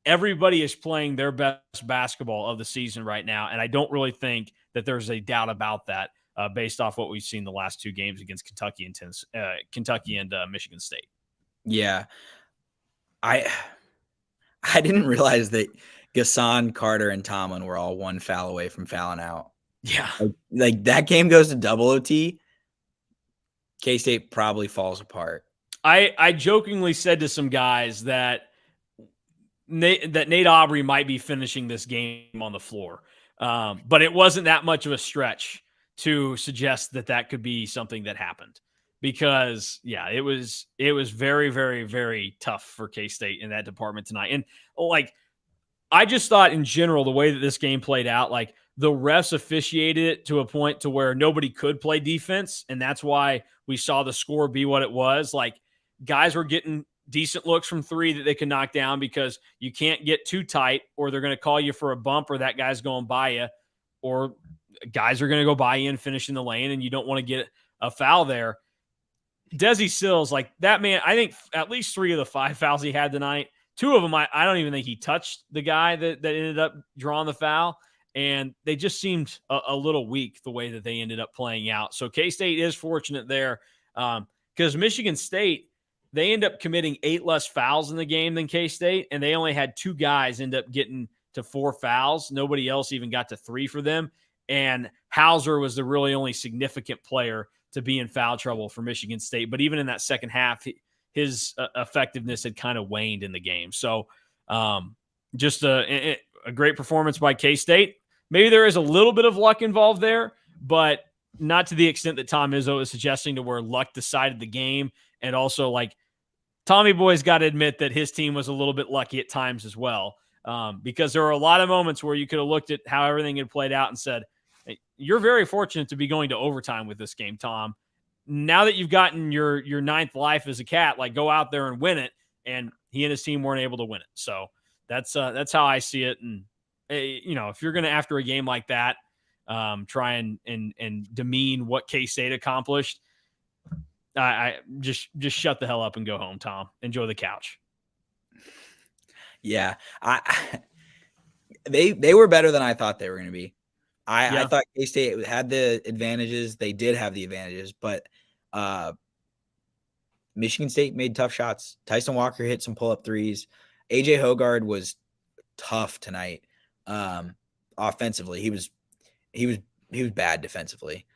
everybody is playing their best basketball of the season right now. And I don't really think that there's a doubt about that based off what we've seen the last 2 games against Kentucky and Michigan State. Yeah. I didn't realize that Gasson, Carter, and Tomlin were all 1 foul away from fouling out. Yeah. Like that game goes to double OT. K-State probably falls apart. I jokingly said to some guys that Nate Aubrey might be finishing this game on the floor. But it wasn't that much of a stretch to suggest that could be something that happened, because it was very, very, very tough for K-State in that department tonight. And like, I just thought in general, the way that this game played out, like the refs officiated it to a point to where nobody could play defense. And that's why we saw the score be what it was. Like, guys were getting decent looks from 3 that they could knock down, because you can't get too tight or they're going to call you for a bump, or that guy's going by you, or guys are going to go by you and finish in the lane, and you don't want to get a foul there. Desi Sills, like that man, I think at least 3 of the 5 fouls he had tonight, 2 of them, I don't even think he touched the guy that ended up drawing the foul. And they just seemed a little weak the way that they ended up playing out. So K-State is fortunate there, because Michigan State, they end up committing 8 less fouls in the game than K-State, and they only had 2 guys end up getting to 4 fouls. Nobody else even got to 3 for them. And Hauser was the really only significant player to be in foul trouble for Michigan State. But even in that second half, his effectiveness had kind of waned in the game. So just a great performance by K-State. Maybe there is a little bit of luck involved there, but not to the extent that Tom Izzo is suggesting, to where luck decided the game. And also, like, Tommy Boy's got to admit that his team was a little bit lucky at times as well, because there were a lot of moments where you could have looked at how everything had played out and said, hey, you're very fortunate to be going to overtime with this game, Tom. Now that you've gotten your 9th life as a Cat, like, go out there and win it. And he and his team weren't able to win it. So that's how I see it. And if you're going to, after a game like that, try and demean what K-State accomplished, I just shut the hell up and go home, Tom. Enjoy the couch. Yeah, they were better than I thought they were going to be. I thought K-State had the advantages. They did have the advantages, but Michigan State made tough shots. Tyson Walker hit some pull-up threes. AJ Hogard was tough tonight. Offensively, he was bad defensively.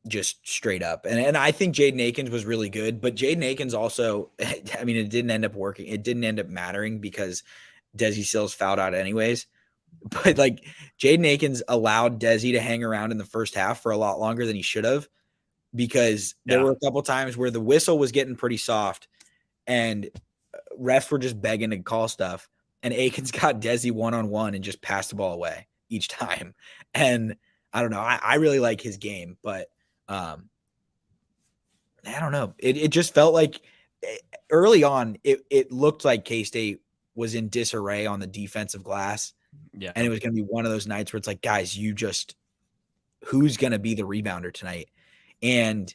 Just straight up. And I think Jaden Akins was really good, but Jaden Akins also, I mean, it didn't end up working. It didn't end up mattering because Desi Sills fouled out anyways. But like Jaden Akins allowed Desi to hang around in the first half for a lot longer than he should have, because there were a couple times where the whistle was getting pretty soft and refs were just begging to call stuff. And Akins got Desi one-on-one and just passed the ball away each time. And I don't know. I really like his game, but I don't know. It just felt like early on, it looked like K-State was in disarray on the defensive glass. Yeah. And it was going to be one of those nights where it's like, guys, who's going to be the rebounder tonight? And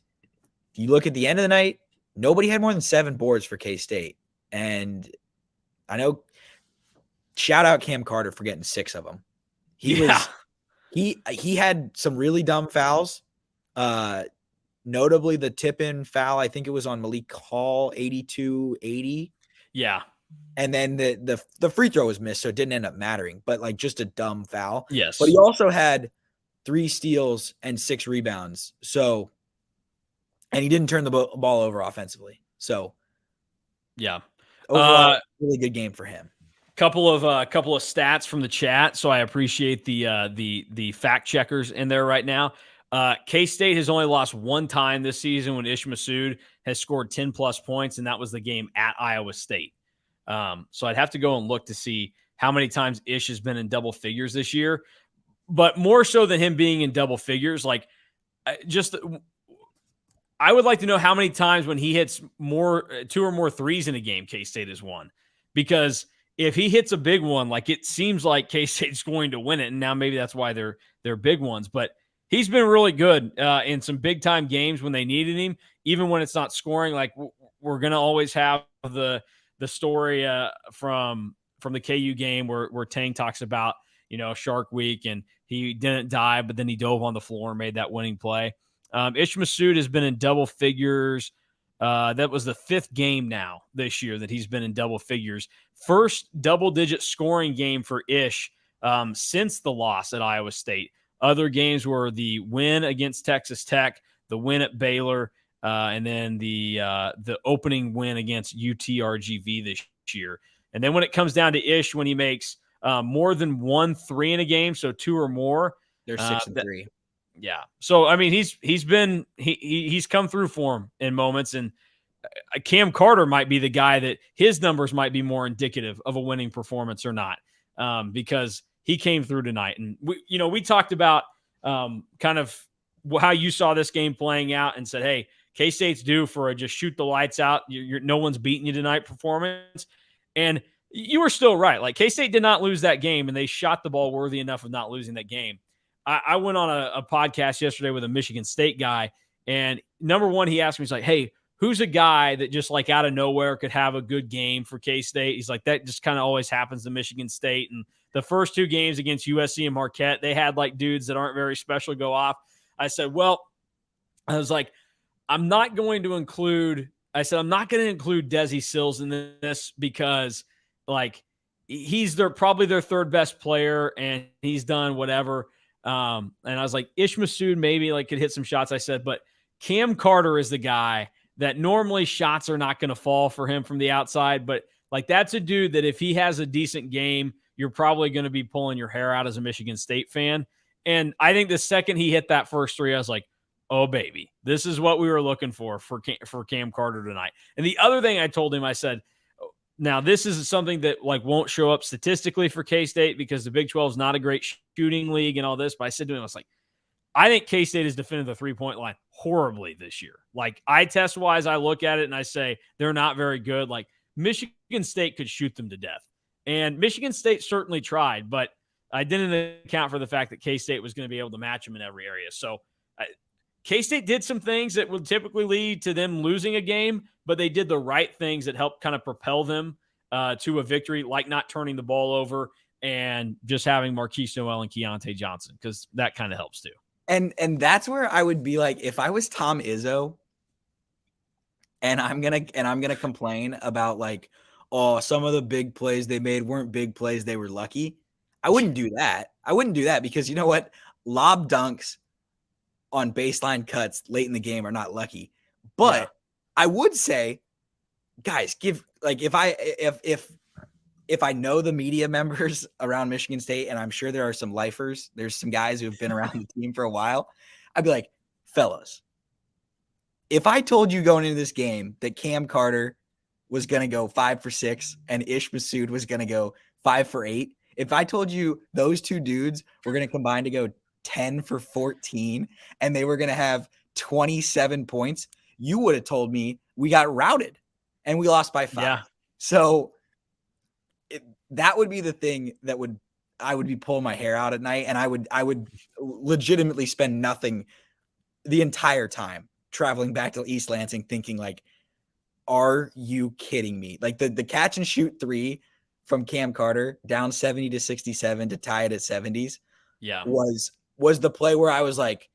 you look at the end of the night, nobody had more than 7 boards for K-State. And I know, shout out Cam Carter for getting 6 of them. He had some really dumb fouls. Notably the tip-in foul, I think it was on Malik Hall, 82-80. Yeah. And then the free throw was missed, so it didn't end up mattering, but like just a dumb foul. Yes. But he also had 3 steals and 6 rebounds. So, and he didn't turn the ball over offensively. So, yeah. Overall, really good game for him. Couple of stats from the chat, so I appreciate the fact checkers in there right now. K-State has only lost 1 time this season when Ish Massoud has scored 10-plus points, and that was the game at Iowa State. So I'd have to go and look to see how many times Ish has been in double figures this year. But more so than him being in double figures, like I would like to know how many times when he hits 2 or more threes in a game, K-State has won. Because if he hits a big one, like it seems like K-State's going to win it, and now maybe that's why they're big ones. But he's been really good in some big-time games when they needed him, even when it's not scoring. Like we're going to always have the story from the KU game where Tang talks about, Shark Week, and he didn't dive, but then he dove on the floor and made that winning play. Ish Massoud has been in double figures. That was the 5th game now this year that he's been in double figures. First double-digit scoring game for Ish since the loss at Iowa State. Other games were the win against Texas Tech, the win at Baylor, and then the opening win against UTRGV this year. And then when it comes down to Ish, when he makes more than 1 3 in a game, so 2 or more, they're 6-3. Yeah. So, I mean, he's come through for him in moments, and Cam Carter might be the guy that his numbers might be more indicative of a winning performance or not, because he came through tonight. And we talked about kind of how you saw this game playing out and said, hey, K-State's due for a just shoot the lights out. No one's beating you tonight performance. And you were still right. Like, K-State did not lose that game, and they shot the ball worthy enough of not losing that game. I went on a podcast yesterday with a Michigan State guy, and number one, he asked me, he's like, hey, who's a guy that just like out of nowhere could have a good game for K-State? He's like, that just kind of always happens to Michigan State. And the first 2 games against USC and Marquette, they had like dudes that aren't very special go off. I said, I'm not going to include Desi Sills in this because like he's probably their 3rd best player and he's done whatever. And I was like, Ish Massoud maybe like could hit some shots. I said, but Cam Carter is the guy that normally shots are not going to fall for him from the outside. But like, that's a dude that if he has a decent game, you're probably going to be pulling your hair out as a Michigan State fan. And I think the second he hit that first 3, I was like, oh baby, this is what we were looking for Cam Carter tonight. And the other thing I told him, I said, now this is something that like won't show up statistically for K-State because the Big 12 is not a great shooting league and all this. But I said to him, I was like, I think K-State has defended the 3-point line horribly this year. Like eye test wise, I look at it and I say they're not very good. Like Michigan State could shoot them to death. And Michigan State certainly tried, but I didn't account for the fact that K-State was going to be able to match them in every area. So K-State did some things that would typically lead to them losing a game, but they did the right things that helped kind of propel them to a victory, like not turning the ball over and just having Marquise Noel and Keontae Johnson, because that kind of helps too. And that's where I would be like, if I was Tom Izzo, and I'm gonna complain about like, oh, some of the big plays they made weren't big plays, they were lucky. I wouldn't do that. I wouldn't do that because you know what? Lob dunks on baseline cuts late in the game are not lucky. But I would say, guys, give like if I know the media members around Michigan State, and I'm sure there are some lifers, there's some guys who have been around the team for a while, I'd be like, fellas, if I told you going into this game that Cam Carter was going to go 5 for 6 and Ish Massoud was going to go 5 for 8, if I told you those two dudes were going to combine to go 10 for 14 and they were going to have 27 points, you would have told me we got routed and we lost by 5. Yeah. So that would be the thing that I would be pulling my hair out at night, and I would legitimately spend nothing the entire time traveling back to East Lansing thinking like, are you kidding me? Like the catch and shoot 3 from Cam Carter down 70-67 to tie it at 70s was the play where I was like,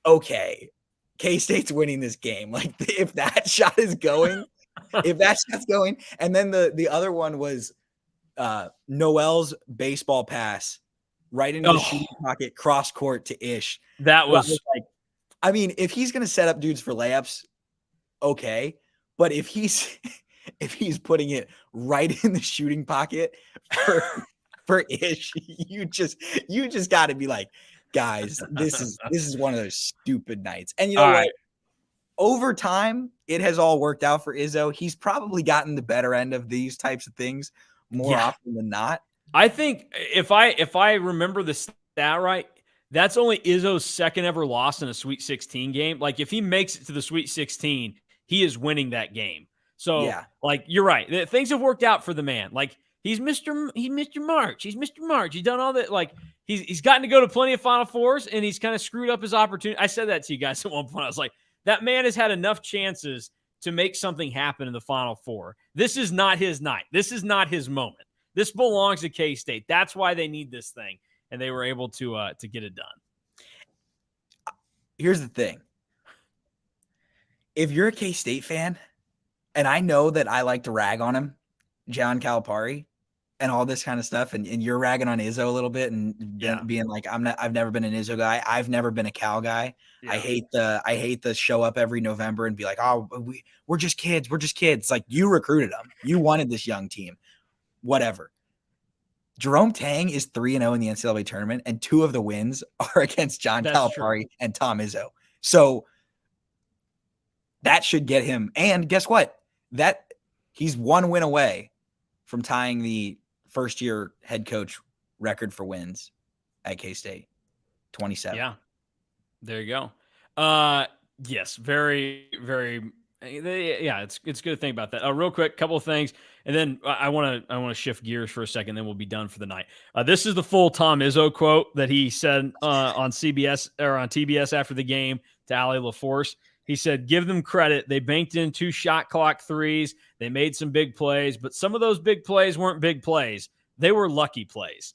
okay, K-State's winning this game. Like if that shot is going, and then the other one was Noel's baseball pass right into the shooting pocket, cross court to Ish. That was like, I mean, if he's going to set up dudes for layups, okay. But if he's putting it right in the shooting pocket for Ish, you just got to be like, guys, this is one of those stupid nights. And you know what? Over time, it has all worked out for Izzo. He's probably gotten the better end of these types of things more often than not. I think if I remember the stat right, that's only Izzo's second ever loss in a Sweet 16 game. Like if he makes it to the Sweet 16, he is winning that game. So like you're right. Things have worked out for the man. Like he's Mr. March. He's Mr. March. He's done all that. Like he's gotten to go to plenty of Final Fours, and he's kind of screwed up his opportunity. I said that to you guys at one point. I was like, that man has had enough chances to make something happen in the Final Four. This is not his night. This is not his moment. This belongs to K-State. That's why they need this thing, and they were able to get it done. Here's the thing. If you're a K-State fan, and I know that I like to rag on him, John Calipari, and all this kind of stuff, and you're ragging on Izzo a little bit and being like, I've never been an Izzo guy. I've never been a Cal guy. Yeah. I hate the show up every November and be like, oh, we're just kids. We're just kids. Like you recruited them. You wanted this young team. Whatever. Jerome Tang is 3-0 in the NCAA tournament, and 2 of the wins are against John Calipari and Tom Izzo. So that should get him. And guess what? That he's 1 win away from tying the first-year head coach record for wins at K-State, 27. Yeah, there you go. Yes, very, very. Yeah, it's good to think about that. Real quick, couple of things, and then I want to shift gears for a second. Then we'll be done for the night. This is the full Tom Izzo quote that he said on CBS or on TBS after the game to Allie LaForce. He said, "Give them credit. They banked in 2 shot clock threes. They made some big plays, but some of those big plays weren't big plays. They were lucky plays."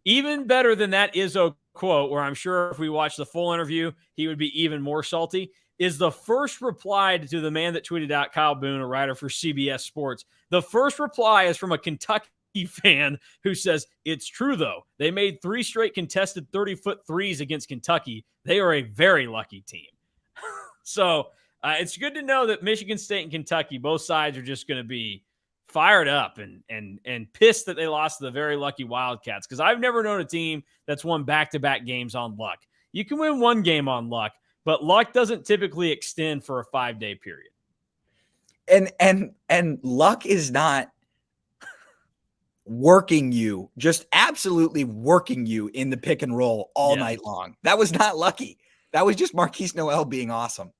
Even better than that Izzo quote, where I'm sure if we watch the full interview, he would be even more salty, is the first reply to the man that tweeted out, Kyle Boone, a writer for CBS Sports. The first reply is from a Kentucky fan who says, "It's true, though. They made 3 straight contested 30-foot threes against Kentucky. They are a very lucky team." So it's good to know that Michigan State and Kentucky, both sides are just going to be fired up and pissed that they lost to the very lucky Wildcats, because I've never known a team that's won back-to-back games on luck. You can win 1 game on luck, but luck doesn't typically extend for a 5-day period. And luck is not working you, just absolutely working you in the pick and roll all night long. That was not lucky. That was just Marquise Noel being awesome.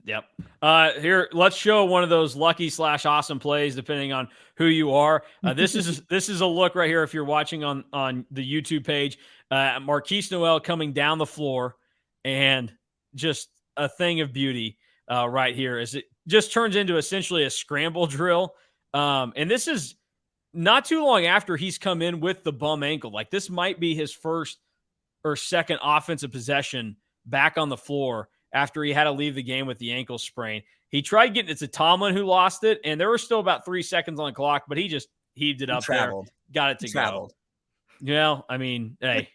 Yep. Here, let's show one of those lucky / awesome plays, depending on who you are. This is a look right here. If you're watching on the YouTube page, Marquise Noel coming down the floor and just a thing of beauty right here, as it just turns into essentially a scramble drill. And this is not too long after he's come in with the bum ankle. Like, this might be his first or second offensive possession back on the floor after he had to leave the game with the ankle sprain. He tried getting it to Tomlin, who lost it, and there were still about 3 seconds on the clock, but he just heaved it up traveled. there, got it to Traveled. go. Well, I mean, hey,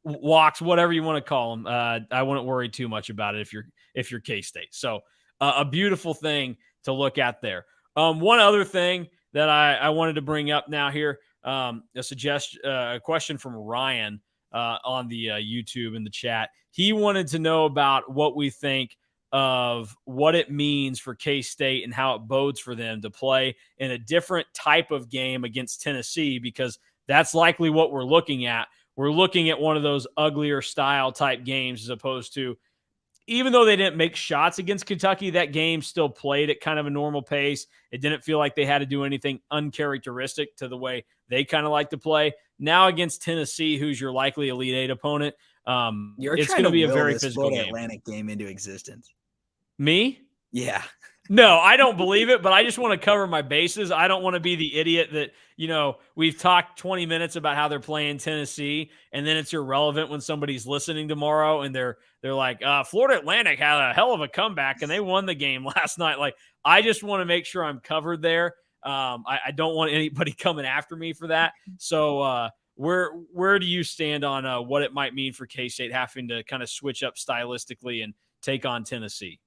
walks, whatever you want to call them. I wouldn't worry too much about it if you're K-State. So a beautiful thing to look at there. One other thing that I wanted to bring up now here, a question from Ryan on the YouTube in the chat. He wanted to know about what we think of what it means for K-State and how it bodes for them to play in a different type of game against Tennessee, because that's likely what we're looking at. We're looking at one of those uglier style type games, as opposed to, even though they didn't make shots against Kentucky, that game still played at kind of a normal pace. It didn't feel like they had to do anything uncharacteristic to the way they kind of like to play. Now against Tennessee, who's your likely Elite Eight opponent, it's going to be a very physical game. Atlantic game into existence. Me? Yeah. No, I don't believe it, but I just want to cover my bases. I don't want to be the idiot that, we've talked 20 minutes about how they're playing Tennessee, and then it's irrelevant when somebody's listening tomorrow and they're like, Florida Atlantic had a hell of a comeback and they won the game last night. Like, I just want to make sure I'm covered there. I don't want anybody coming after me for that. So where do you stand on what it might mean for K-State having to kind of switch up stylistically and take on Tennessee?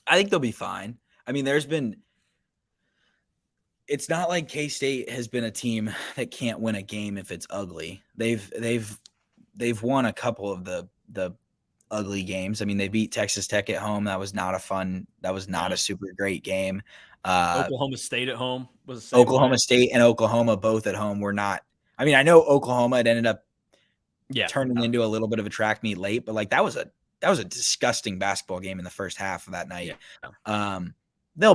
I think they'll be fine. I mean, it's not like K-State has been a team that can't win a game if it's ugly. They've won a couple of the ugly games. I mean, they beat Texas Tech at home. That was not a super great game. Oklahoma State at home was the same Oklahoma State and Oklahoma both at home were not. I mean, I know Oklahoma had ended up turning into a little bit of a track meet late, but like that was a disgusting basketball game in the first half of that night. Yeah. They'll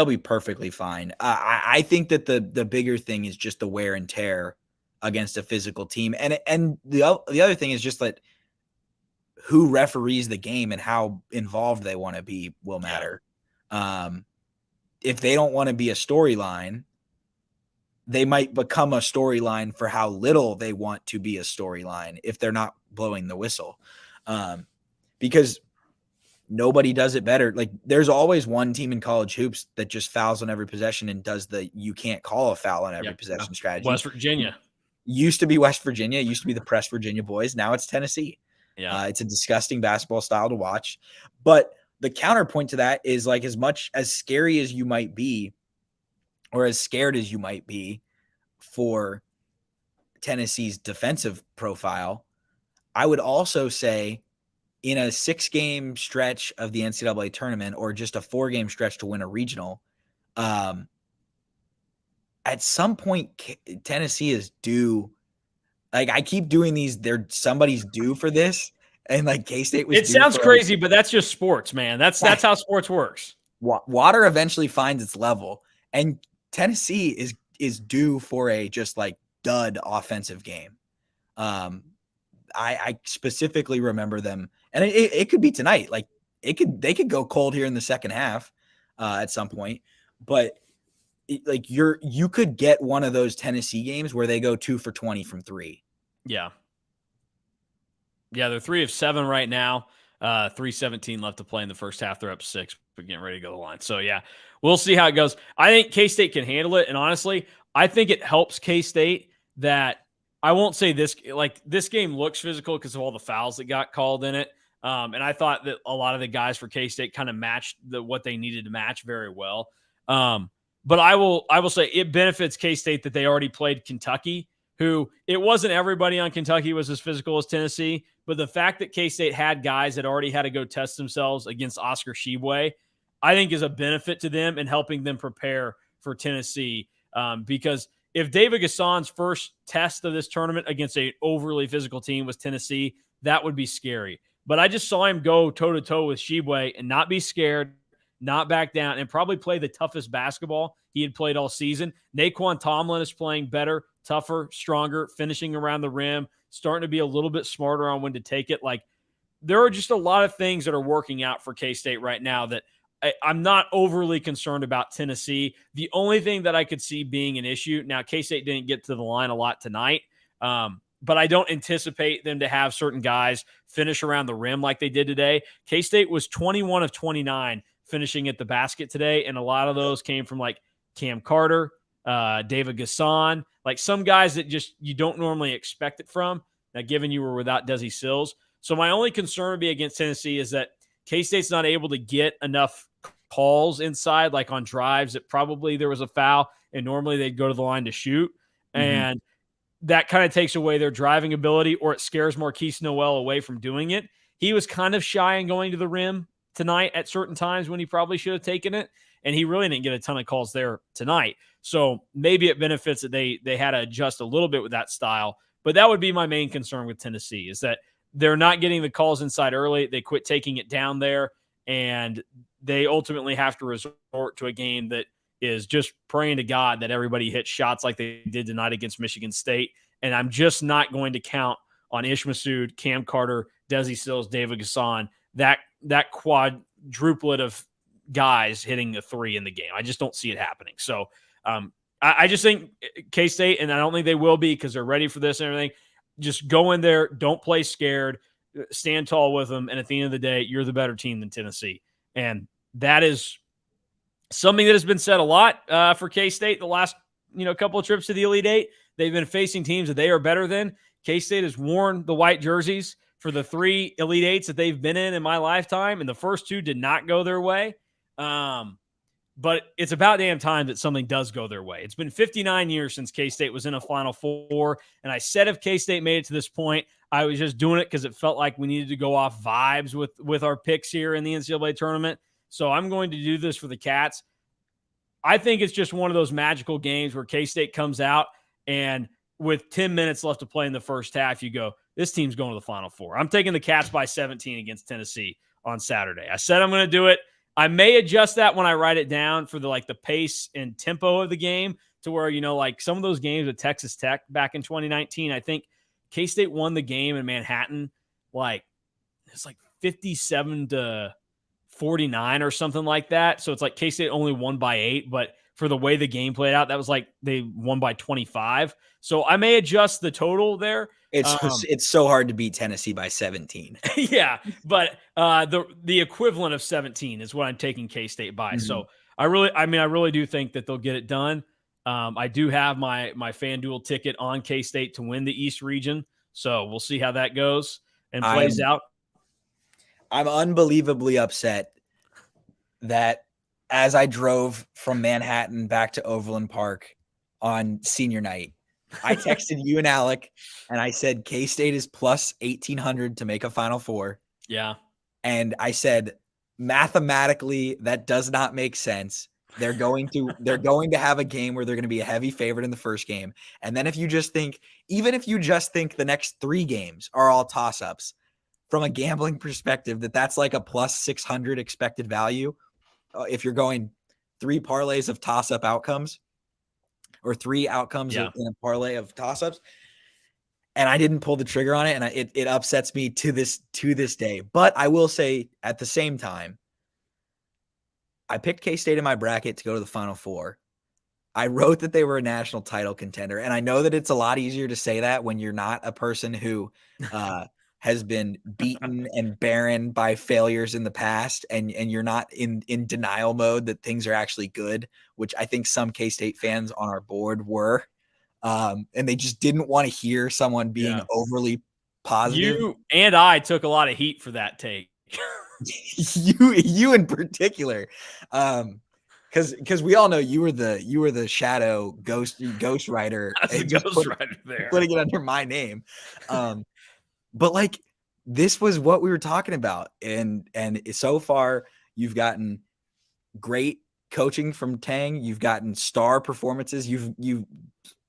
be perfectly fine. I think that the bigger thing is just the wear and tear against a physical team, and the other thing is just that who referees the game and how involved they want to be will matter. If they don't want to be a storyline, they might become a storyline for how little they want to be a storyline if they're not blowing the whistle. Because nobody does it better. Like, there's always one team in college hoops that just fouls on every possession and does you can't call a foul on every possession strategy. West Virginia. Used to be West Virginia. It used to be the Press Virginia boys. Now it's Tennessee. Yeah. It's a disgusting basketball style to watch. But the counterpoint to that is, like, as much as scary as you might be, or as scared as you might be for Tennessee's defensive profile, I would also say in a 6-game stretch of the NCAA tournament, or just a 4-game stretch to win a regional, at some point Tennessee is due. Like, I keep doing these, somebody's due for this. And like K-State was. It sounds crazy, but that's just sports, man. That's how sports works. Water eventually finds its level, and Tennessee is due for a just like dud offensive game. I specifically remember them, and it could be tonight. Like, they could go cold here in the second half at some point, but you could get one of those Tennessee games where they go 2 for 20 from 3. Yeah. Yeah, they're 3 of 7 right now. 3:17 left to play in the first half. They're up 6, but getting ready to go to the line. So, yeah, we'll see how it goes. I think K-State can handle it, and honestly, I think it helps K-State that I won't say this game looks physical because of all the fouls that got called in it. And I thought that a lot of the guys for K-State kind of matched what they needed to match very well. But I will say it benefits K-State that they already played Kentucky, who it wasn't everybody on Kentucky was as physical as Tennessee, but the fact that K-State had guys that already had to go test themselves against Oscar Tshiebwe, I think is a benefit to them in helping them prepare for Tennessee. Because if David Gasson's first test of this tournament against an overly physical team was Tennessee, that would be scary. But I just saw him go toe-to-toe with Tshiebwe and not be scared, not back down, and probably play the toughest basketball he had played all season. Naquan Tomlin is playing better, tougher, stronger, finishing around the rim, starting to be a little bit smarter on when to take it. Like, there are just a lot of things that are working out for K-State right now that I'm not overly concerned about Tennessee. The only thing that I could see being an issue, now K-State didn't get to the line a lot tonight, but I don't anticipate them to have certain guys finish around the rim like they did today. K-State was 21 of 29 finishing at the basket today, and a lot of those came from like Cam Carter, David Gasson, like some guys that just you don't normally expect it from. Now, given you were without Desi Sills. So my only concern would be against Tennessee is that K-State's not able to get enough calls inside, like on drives that probably there was a foul, and normally they'd go to the line to shoot. Mm-hmm. And that kind of takes away their driving ability, or it scares Marquise Noel away from doing it. He was kind of shy in going to the rim tonight at certain times when he probably should have taken it, and he really didn't get a ton of calls there tonight. So maybe it benefits that they had to adjust a little bit with that style. But that would be my main concern with Tennessee, is that they're not getting the calls inside early. They quit taking it down there, and they ultimately have to resort to a game that is just praying to God that everybody hits shots like they did tonight against Michigan State. And I'm just not going to count on Ish Massoud, Cam Carter, Desi Sills, David Gasson, that quadruplet of guys hitting a three in the game. I just don't see it happening. So I just think K-State, and I don't think they will be because they're ready for this and everything, just go in there, don't play scared, stand tall with them, and at the end of the day, you're the better team than Tennessee. And that is something that has been said a lot for K-State the last couple of trips to the Elite Eight. They've been facing teams that they are better than. K-State has worn the white jerseys for the 3 Elite Eights that they've been in my lifetime, and the first 2 did not go their way. But it's about damn time that something does go their way. It's been 59 years since K-State was in a Final Four, and I said if K-State made it to this point, I was just doing it because it felt like we needed to go off vibes with our picks here in the NCAA tournament. So I'm going to do this for the Cats. I think it's just one of those magical games where K-State comes out, and with 10 minutes left to play in the first half, you go, this team's going to the Final Four. I'm taking the Cats by 17 against Tennessee on Saturday. I said I'm going to do it. I may adjust that when I write it down for the pace and tempo of the game to where, like some of those games with Texas Tech back in 2019, I think K-State won the game in Manhattan. It's 57-49 or something like that. So it's like K-State only won by 8, but for the way the game played out, that was like they won by 25. So I may adjust the total there. It's so hard to beat Tennessee by 17. Yeah, but the equivalent of 17 is what I'm taking K-State by. Mm-hmm. So I really do think that they'll get it done. I do have my FanDuel ticket on K-State to win the East region. So we'll see how that goes and plays out. I'm unbelievably upset that as I drove from Manhattan back to Overland Park on senior night, I texted you and Alec, and I said K-State is plus 1,800 to make a Final Four. Yeah. And I said, mathematically, that does not make sense. They're going to have a game where they're going to be a heavy favorite in the first game. And then even if you just think the next 3 games are all toss-ups, from a gambling perspective, that's like a plus 600 expected value. If you're going 3 parlays of toss-up outcomes or 3 outcomes in a parlay of toss-ups, and I didn't pull the trigger on it, and it upsets me to this day. But I will say at the same time, I picked K-State in my bracket to go to the Final Four. I wrote that they were a national title contender, and I know that it's a lot easier to say that when you're not a person who has been beaten and barren by failures in the past, and you're not in denial mode that things are actually good, which I think some K-State fans on our board were. And they just didn't want to hear someone being overly positive. You and I took a lot of heat for that take. you in particular. Because we all know you were the shadow ghost writer. There. Putting it under my name. But this was what we were talking about. And so far you've gotten great coaching from Tang. You've gotten star performances. You've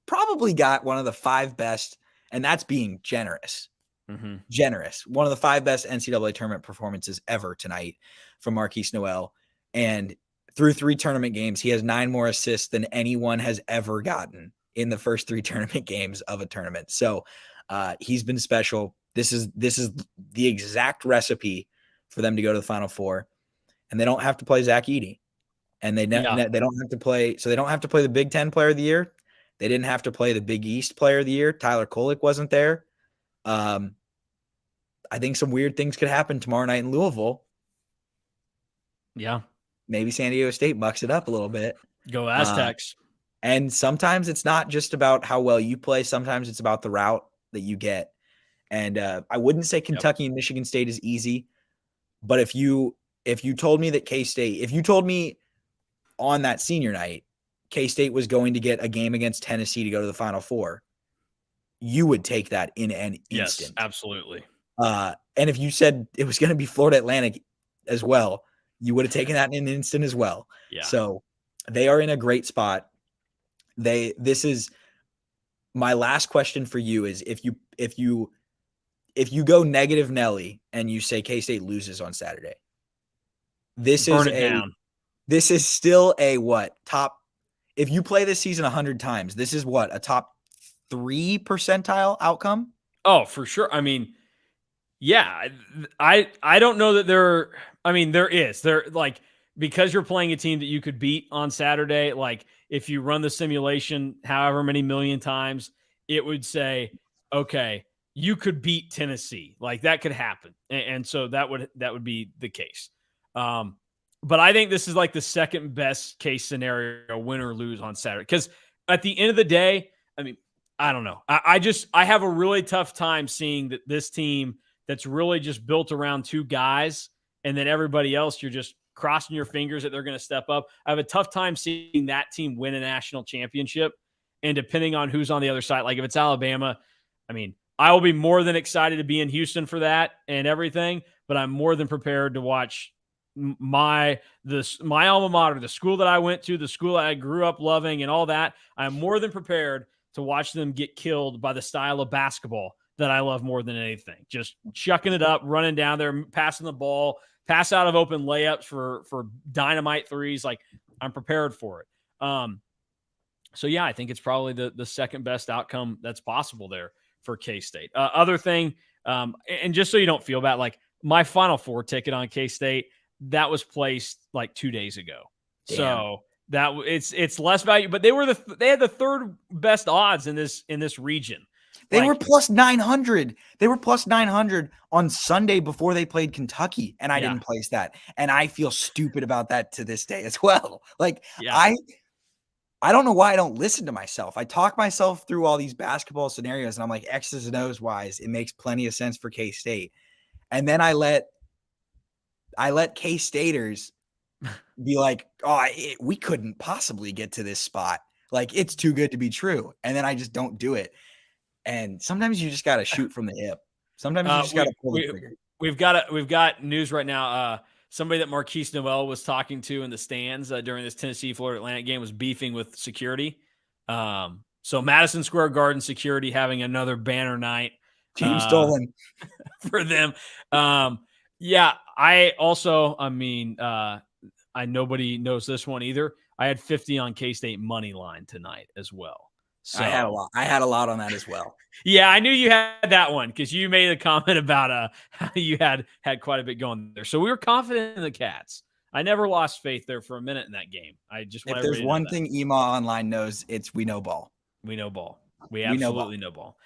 probably got one of the 5 best, and that's being generous. Mm-hmm. Generous. One of the 5 best NCAA tournament performances ever tonight from Marquise Noel. And through 3 tournament games, he has 9 more assists than anyone has ever gotten in the first 3 tournament games of a tournament. So he's been special. This is the exact recipe for them to go to the Final Four, and they don't have to play Zach Edey, and they don't have to play. So they don't have to play the Big Ten Player of the Year. They didn't have to play the Big East Player of the Year. Tyler Kolek wasn't there. I think some weird things could happen tomorrow night in Louisville. Yeah, maybe San Diego State bucks it up a little bit. Go Aztecs. And sometimes it's not just about how well you play. Sometimes it's about the route that you get. And I wouldn't say Kentucky and Michigan State is easy, but if you told me that K-State, if you told me on that senior night, K-State was going to get a game against Tennessee to go to the Final Four, you would take that in an instant. Yes, absolutely. And if you said it was going to be Florida Atlantic as well, you would have taken that in an instant as well. Yeah. So they are in a great spot. This is my last question for you is if you go negative Nelly and you say K-State loses on Saturday, this is still a top, if you play this season 100 times, this is what, a top 3 percentile outcome? Oh, for sure. I mean, yeah, I don't know that there is like, because you're playing a team that you could beat on Saturday. Like if you run the simulation, however many million times, it would say, okay, you could beat Tennessee. Like that could happen. And so that would be the case. But I think this is like the second best case scenario, win or lose on Saturday. Because at the end of the day, I mean, I don't know. I have a really tough time seeing that this team that's really just built around 2 guys, and then everybody else, you're just crossing your fingers that they're going to step up. I have a tough time seeing that team win a national championship. And depending on who's on the other side, like if it's Alabama, I mean, I will be more than excited to be in Houston for that and everything, but I'm more than prepared to watch my alma mater, the school that I went to, the school I grew up loving and all that. I'm more than prepared to watch them get killed by the style of basketball that I love more than anything. Just chucking it up, running down there, passing the ball, pass out of open layups for dynamite threes. Like I'm prepared for it. So yeah, I think it's probably the second best outcome that's possible there for K-State. Other thing, and just so you don't feel bad, like my Final Four ticket on K-State, that was placed like 2 days ago. Damn. So that it's less value, but they had the third best odds in this region. They were plus 900. They were plus 900 on Sunday before they played Kentucky, and I didn't place that. And I feel stupid about that to this day as well. Like I don't know why I don't listen to myself. I talk myself through all these basketball scenarios, and I'm like, X's and O's wise, it makes plenty of sense for K-State. And then I let K-Staters be like, we couldn't possibly get to this spot. Like, it's too good to be true. And then I just don't do it. And sometimes you just got to shoot from the hip. Sometimes you just got to pull the trigger. We've got news right now. Somebody that Marquise Noel was talking to in the stands during this Tennessee-Florida Atlantic game was beefing with security. So Madison Square Garden security having another banner night. Team stolen for them. Yeah, I also, nobody knows this one either. I had 50 on K-State money line tonight as well. So I had a lot on that as well. Yeah, I knew you had that one because you made a comment about how you had quite a bit going there. So we were confident in the Cats. I never lost faith there for a minute in that game. If there's one thing EMAW Online knows, it's we know ball. We know ball. We absolutely know ball.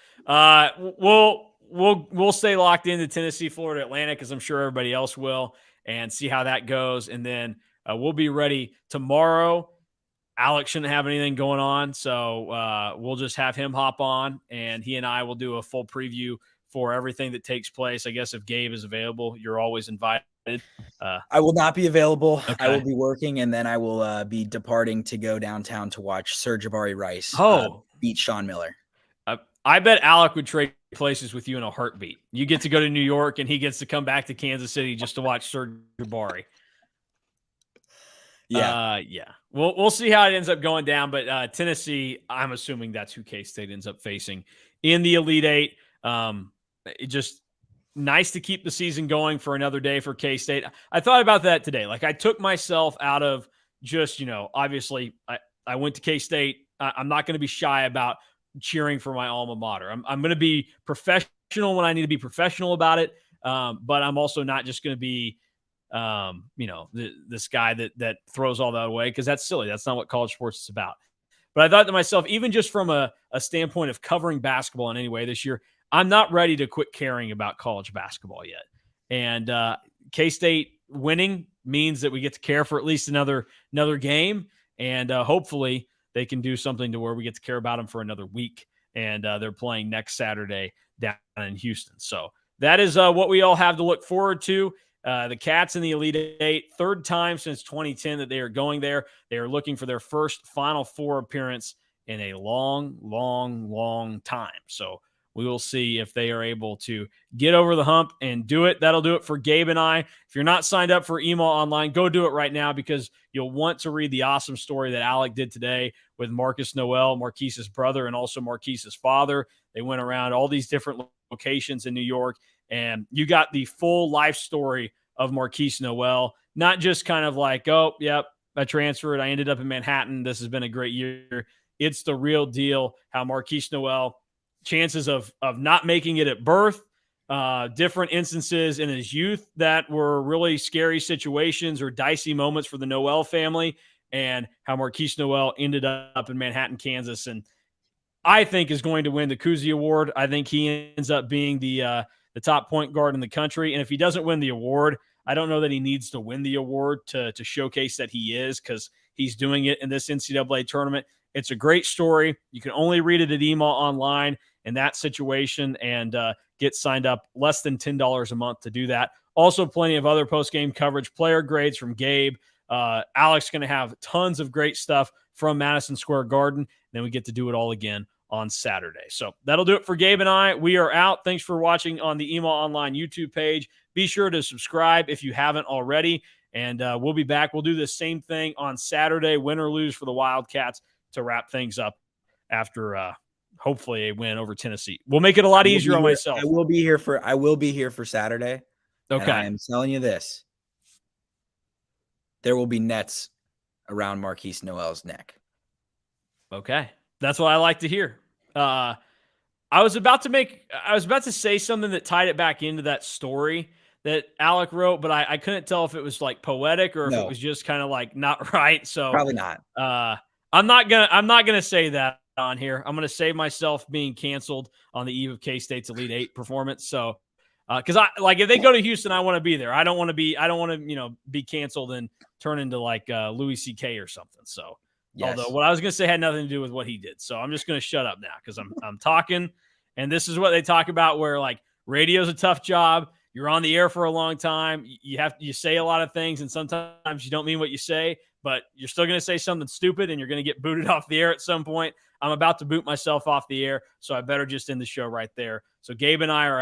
We'll stay locked into Tennessee, Florida Atlantic, as I'm sure everybody else will, and see how that goes. And then we'll be ready tomorrow. Alex shouldn't have anything going on, so we'll just have him hop on, and he and I will do a full preview for everything that takes place. I guess if Gabe is available, you're always invited. I will not be available. Okay. I will be working, and then I will be departing to go downtown to watch Sir Jabari Rice beat Sean Miller. I bet Alec would trade places with you in a heartbeat. You get to go to New York, and he gets to come back to Kansas City just to watch Sir Jabari. Yeah. We'll see how it ends up going down, but Tennessee, I'm assuming that's who K-State ends up facing in the Elite Eight. Just nice to keep the season going for another day for K-State. I thought about that today. Like I took myself out of just, obviously I went to K-State. I'm not going to be shy about cheering for my alma mater. I'm going to be professional when I need to be professional about it. But I'm also not just going to be, this guy that throws all that away, because that's silly. That's not what college sports is about. But I thought to myself, even just from a standpoint of covering basketball in any way this year, I'm not ready to quit caring about college basketball yet. And K-State winning means that we get to care for at least another game. And hopefully they can do something to where we get to care about them for another week. And they're playing next Saturday down in Houston. So that is what we all have to look forward to. The Cats in the Elite Eight, third time since 2010 that they are going there. They are looking for their first Final Four appearance in a long, long, long time. So we will see if they are able to get over the hump and do it. That'll do it for Gabe and I. If you're not signed up for EMAW Online, go do it right now, because you'll want to read the awesome story that Alec did today with Marcus Noel, Marquise's brother, and also Marquise's father. They went around all these different locations in New York, and you got the full life story of Marquise Noel, not just kind of like, oh, yep, I transferred, I ended up in Manhattan, this has been a great year. It's the real deal, how Marquise Noel, chances of not making it at birth, different instances in his youth that were really scary situations or dicey moments for the Noel family, and how Marquise Noel ended up in Manhattan, Kansas, and I think is going to win the Cousy Award. I think he ends up being the top point guard in the country. And if he doesn't win the award, I don't know that he needs to win the award to showcase that he is, because he's doing it in this NCAA tournament. It's a great story. You can only read it at EMAW Online in that situation, and get signed up less than $10 a month to do that. Also, plenty of other post-game coverage, player grades from Gabe. Alex going to have tons of great stuff from Madison Square Garden. Then we get to do it all again on Saturday. So that'll do it for Gabe and I. We are out. Thanks for watching on the EMAW Online YouTube page. Be sure to subscribe if you haven't already, and we'll be back. We'll do the same thing on Saturday, win or lose for the Wildcats, to wrap things up after hopefully a win over Tennessee. We'll make it a lot easier on myself. I will be here for Saturday. Okay. I am telling you this. There will be nets around Marquise Noel's neck. Okay. That's what I like to hear. I was about to say something that tied it back into that story that Alec wrote, but I couldn't tell if it was like poetic or if it was just kind of like not right. So probably not. I'm not gonna say that on here. I'm gonna save myself being canceled on the eve of K-State's Elite Eight performance. So, because if they go to Houston, I want to be there. I don't want to be canceled and turn into like Louis C.K. or something. So, yes. Although what I was gonna say had nothing to do with what he did. So I'm just gonna shut up now, because I'm talking, and this is what they talk about, where like radio's a tough job. You're on the air for a long time. You say a lot of things, and sometimes you don't mean what you say, but you're still going to say something stupid, and you're going to get booted off the air at some point. I'm about to boot myself off the air, so I better just end the show right there. So Gabe and I are out.